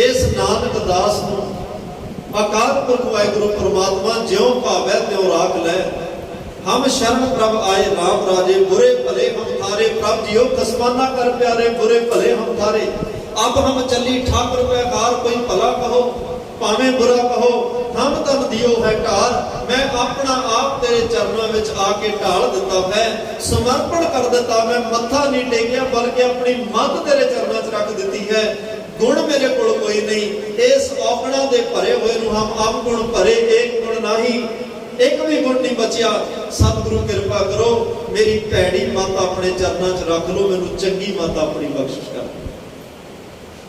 ਇਸ ਨਾਨਕ ਦਾਸ ਨੂੰ ਅਕਾਲ ਪੁਰਖ ਵਾਹਿਗੁਰੂ ਪਰਮਾਤਮਾ ਜਿਉਂ ਭਾਵੈ ਤਿਉਂ ਰਾਖ ਲੈ। ਹਮ ਸ਼ਰਨ ਪ੍ਰਭ ਆਏ ਰਾਮ ਰਾਜੇ, ਬੁਰੇ ਭਲੇ ਹਮ ਥਾਰੇ, ਪ੍ਰਭ ਜੀਓ ਖਸਮਾਨਾ ਕਰ ਪਿਆਰੇ, ਬੁਰੇ ਭਲੇ ਹਮ ਥਾਰੇ। ਅਬ ਹਮ ਚੱਲੀ ਠਾਕੁਰ ਪੈਕਾਰ, ਕੋਈ ਭਲਾ ਕਹੋ ਭਾਵੇਂ ਬੁਰਾ ਕਹੋ, ਹਮ ਤਨ ਦਿਓ ਹੈ ਢਾਲ। ਮੈਂ ਆਪਣਾ ਆਪ ਤੇਰੇ ਚਰਨਾਂ ਵਿੱਚ ਆ ਕੇ ਢਾਲ ਦਿੱਤਾ ਹੈ, ਸਮਰਪਣ ਕਰ ਦਿੱਤਾ। ਮੈਂ ਮੱਥਾ ਨਹੀਂ ਟੇਕਿਆ ਬਲਕਿ ਆਪਣੀ ਮੱਤ ਤੇਰੇ ਚਰਨਾਂ 'ਚ ਰੱਖ ਦਿੱਤੀ ਹੈ। ਗੁਣ ਮੇਰੇ ਕੋਲ ਕੋਈ ਨਹੀਂ, ਇਸ ਔਗਣਾਂ ਦੇ ਭਰੇ ਹੋਏ ਨੂੰ ਹਮ ਆਪ ਗੁਣ ਭਰੇ, ਇੱਕ ਗੁਣ ਨਹੀਂ, ਇੱਕ ਵੀ ਗੁਣ ਨਹੀਂ ਬਚਿਆ। ਸਤਿਗੁਰੂ ਕਿਰਪਾ ਕਰੋ, ਮੇਰੀ ਭੈੜੀ ਮੱਤ ਆਪਣੇ ਚਰਨਾਂ 'ਚ ਰੱਖ ਲਓ, ਮੈਨੂੰ ਚੰਗੀ ਮੱਤ ਆਪਣੀ ਬਖਸ਼ਿਸ਼ ਕਰ।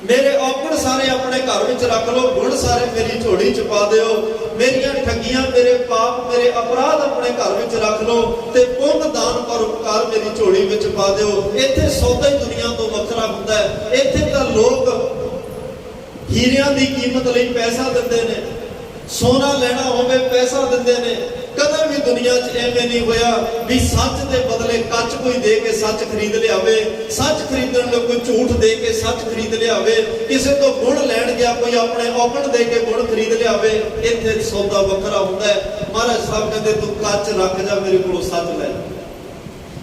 ਮੇਰੇ ਔਗਣ ਸਾਰੇ ਆਪਣੇ ਘਰ ਵਿੱਚ ਰੱਖ ਲਓ, ਗੁਣ ਸਾਰੇ ਮੇਰੀ ਝੋਲੀ 'ਚ ਪਾ ਦਿਓ। ਮੇਰੀਆਂ ਠੱਗੀਆਂ, ਮੇਰੇ ਪਾਪ, ਮੇਰੇ ਅਪਰਾਧ ਆਪਣੇ ਘਰ ਵਿੱਚ ਰੱਖ ਲਓ। ਕਰੋ ਤੇ ਪੁੰਨ ਦਾਨ ਪਰਉਪਕਾਰ ਮੇਰੀ ਝੋਲੀ ਵਿੱਚ ਪਾ ਦਿਓ। ਇੱਥੇ ਸੌਦਾ ਹੀ ਦੁਨੀਆ ਤੋਂ ਵੱਖਰਾ ਹੁੰਦਾ ਹੈ। ਇੱਥੇ ਤਾਂ ਲੋਕ ਹੀਰਿਆਂ ਦੀ ਕੀਮਤ ਲਈ ਪੈਸਾ ਦਿੰਦੇ ਨੇ, ਸੋਨਾ ਲੈਣਾ ਹੋਵੇ ਪੈਸਾ ਦਿੰਦੇ ਨੇ। ਕਦੇ ਵੀ ਦੁਨੀਆ 'ਚ ਐਵੇਂ ਨਹੀਂ ਹੋਇਆ ਵੀ ਸੱਚ ਦੇ ਬਦਲੇ ਕੱਚ ਕੋਈ ਦੇ ਕੇ ਸੱਚ ਖਰੀਦ ਲਿਆਵੇ, ਸੱਚ ਖਰੀਦਣ ਲਈ ਕੋਈ ਝੂਠ ਦੇ ਕੇ ਸੱਚ ਖਰੀਦ ਲਿਆਵੇ, ਕਿਸੇ ਤੋਂ ਗੁਣ ਲੈਣ ਗਿਆ ਕੋਈ ਆਪਣੇ ਔਗਣ ਦੇ ਕੇ ਗੁਣ ਖਰੀਦ ਲਿਆਵੇ। ਇੱਥੇ ਸੌਦਾ ਵੱਖਰਾ ਹੁੰਦਾ ਹੈ। ਮਹਾਰਾਜ ਸਾਹਿਬ ਕਹਿੰਦੇ ਤੂੰ ਕੱਚ ਰੱਖ ਜਾ, ਮੇਰੇ ਕੋਲੋਂ ਸੱਚ ਲੈ ਜਾ।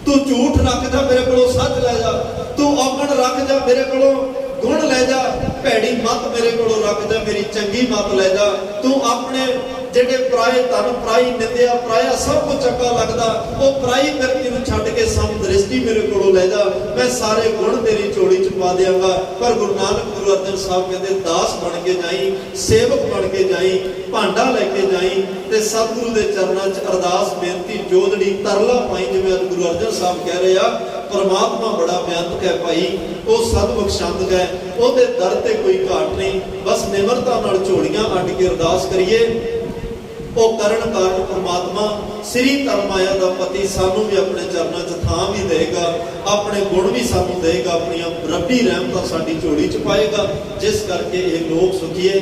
ਤੂੰ ਝੂਠ ਰੱਖ ਜਾ, ਮੇਰੇ ਕੋਲੋਂ ਸੱਚ ਲੈ ਜਾ। ਤੂੰ ਔਗਣ ਰੱਖ ਜਾ, ਮੇਰੇ ਕੋਲੋਂ ਗੁਣ ਲੈ ਜਾ। ਭੈੜੀ ਮੱਤ ਮੇਰੇ ਕੋਲੋਂ ਰੱਖ ਜਾ, ਮੇਰੀ ਚੰਗੀ ਮੱਤ ਲੈ ਜਾ। ਤੂੰ ਆਪਣੇ ਜਿਹੜੇ ਪਰਾਏ ਧਨ, ਪਰਾਈ ਨਿੰਦਿਆ, ਪਰਾਇਆ ਸਭ ਕੁਝ ਚੰਗਾ ਲੱਗਦਾ, ਉਹ ਪਰਾਈ ਵਿਅਕਤੀ ਨੂੰ ਛੱਡ ਕੇ ਸਮ ਦ੍ਰਿਸ਼ਟੀ ਮੇਰੇ ਕੋਲੋਂ ਲੈ ਜਾ। ਮੈਂ ਸਾਰੇ ਗੁਣ ਤੇਰੀ ਝੋਲੀ 'ਚ ਪਾ ਦਿਆਂਗਾ। ਪਰ ਗੁਰੂ ਨਾਨਕ ਗੁਰੂ ਅਰਜਨ ਸਾਹਿਬ ਕਹਿੰਦੇ ਦਾਸ ਬਣ ਕੇ ਜਾਈ, ਸੇਵਕ ਬਣ ਕੇ ਜਾਈ, ਭਾਂਡਾ ਲੈ ਕੇ ਜਾਈ ਤੇ ਸਤਿਗੁਰੂ ਦੇ ਚਰਨਾਂ 'ਚ ਅਰਦਾਸ ਬੇਨਤੀ ਜੋਦੜੀ ਤਰਲਾ ਪਾਈ। ਜਿਵੇਂ ਗੁਰੂ ਅਰਜਨ ਸਾਹਿਬ ਕਹਿ ਰਹੇ ਆ, ਪਰਮਾਤਮਾ ਬੜਾ ਬਿਆੰਤ ਹੈ ਭਾਈ, ਉਹ ਸਤਿਬਖਸ਼ੰਦ ਹੈ, ਉਹਦੇ ਦਰ ਤੇ ਕੋਈ ਘਾਟ ਨਹੀਂ। ਬਸ ਨਿਮਰਤਾ ਨਾਲ ਝੋਲੀਆਂ ਅੱਡ ਕੇ ਅਰਦਾਸ ਕਰੀਏ। ਉਹ ਕਰਨ ਕਾਰਨ ਪਰਮਾਤਮਾ ਸ੍ਰੀ ਧਰਮਾਇਆ ਦਾ ਪਤੀ ਸਾਨੂੰ ਵੀ ਆਪਣੇ ਚਰਨਾਂ 'ਚ ਥਾਂ ਵੀ ਦੇਗਾ, ਆਪਣੇ ਗੁਣ ਵੀ ਸਾਨੂੰ ਦੇਗਾ, ਆਪਣੀਆਂ ਰੱਬੀ ਰਹਿਮਤਾਂ ਸਾਡੀ ਝੋਲੀ 'ਚ ਪਾਏਗਾ। ਜਿਸ ਕਰਕੇ ਇਹ ਲੋਕ ਸੁਖੀਏ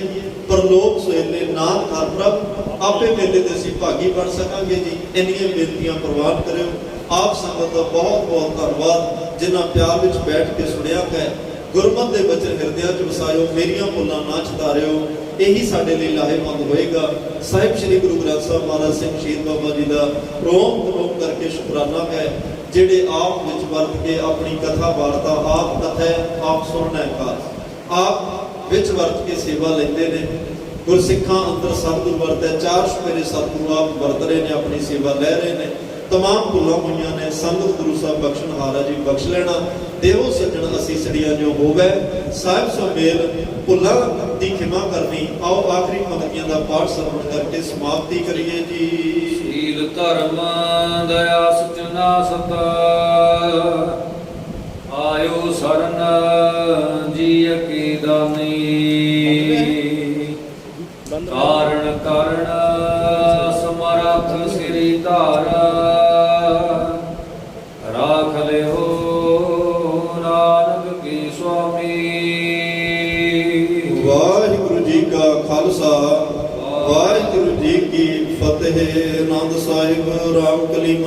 ਪਰਲੋਕ ਸੁਹੇਲੇ ਨਾਥ ਹਰਿ ਪ੍ਰਭ, ਆਪੇ ਮੇਲੇ ਤੇ ਅਸੀਂ ਭਾਗੀ ਬਣ ਸਕਾਂਗੇ ਜੀ। ਇੰਨੀਆਂ ਬੇਨਤੀਆਂ ਪ੍ਰਵਾਨ ਕਰਿਓ। ਆਪ ਸੰਗਤ ਦਾ ਬਹੁਤ ਬਹੁਤ ਧੰਨਵਾਦ ਜਿਨ੍ਹਾਂ ਪਿਆਰ ਵਿੱਚ ਬੈਠ ਕੇ ਸੁਣਿਆ ਹੈ। ਗੁਰਮਤਿ ਦੇ ਬਚਨ ਹਿਰਦਿਆਂ 'ਚ ਵਸਾਇਓ, ਮੇਰੀਆਂ ਭੁੱਲਾਂ ਨਾ ਚਿਤਾਰਿਓ। ਇਹੀ ਸਾਡੇ ਲਈ ਲਾਹੇਵੰਦ ਹੋਏਗਾ। ਸਾਹਿਬ ਸ੍ਰੀ ਗੁਰੂ ਗ੍ਰੰਥ ਸਾਹਿਬ ਮਹਾਰਾਜ ਸਿੰਘ ਸ਼ਹੀਦ ਬਾਬਾ ਜੀ ਦਾ ਰੋਮ ਰੋਮ ਕਰਕੇ ਸ਼ੁਕਰਾਨਾ ਹੈ, ਜਿਹੜੇ ਆਪ ਵਿੱਚ ਵਰਤ ਕੇ ਆਪਣੀ ਕਥਾ ਵਾਰਤਾ ਆਪ ਕਥੈ ਆਪ ਸੁਣਨਾ ਹੈ, ਆਪ ਵਿੱਚ ਵਰਤ ਕੇ ਸੇਵਾ ਲੈਂਦੇ ਨੇ। ਗੁਰਸਿੱਖਾਂ ਅੰਦਰ ਸਤਿਗੁਰੂ ਵਰਤਿਆ, 4 ਸਪੇਰੇ ਸਤਿਗੁਰੂ ਆਪ ਵਰਤ ਰਹੇ ਨੇ, ਆਪਣੀ ਸੇਵਾ ਲੈ ਰਹੇ ਨੇ। तमाम भुलां होईयां ने संगत गुरु साहब बख्शनहारा जी बख्श लेना। देवो सज्जन असीसड़ियां जो होवे साहिब सो मेल भुलां दी खिमा करनी। आओ आखिरी पंक्तियां दा पाठ श्रवण करके समाप्ति करिए जी। शील धर्म दया सचना सत आयो शरण जी की दानी। कारण करण समर्थ श्री धार राख ले हो नानक की स्वामी। वाहिगुरु जी का खालसा वाहिगुरु जी की फतेह। आनंद साहिब राम कली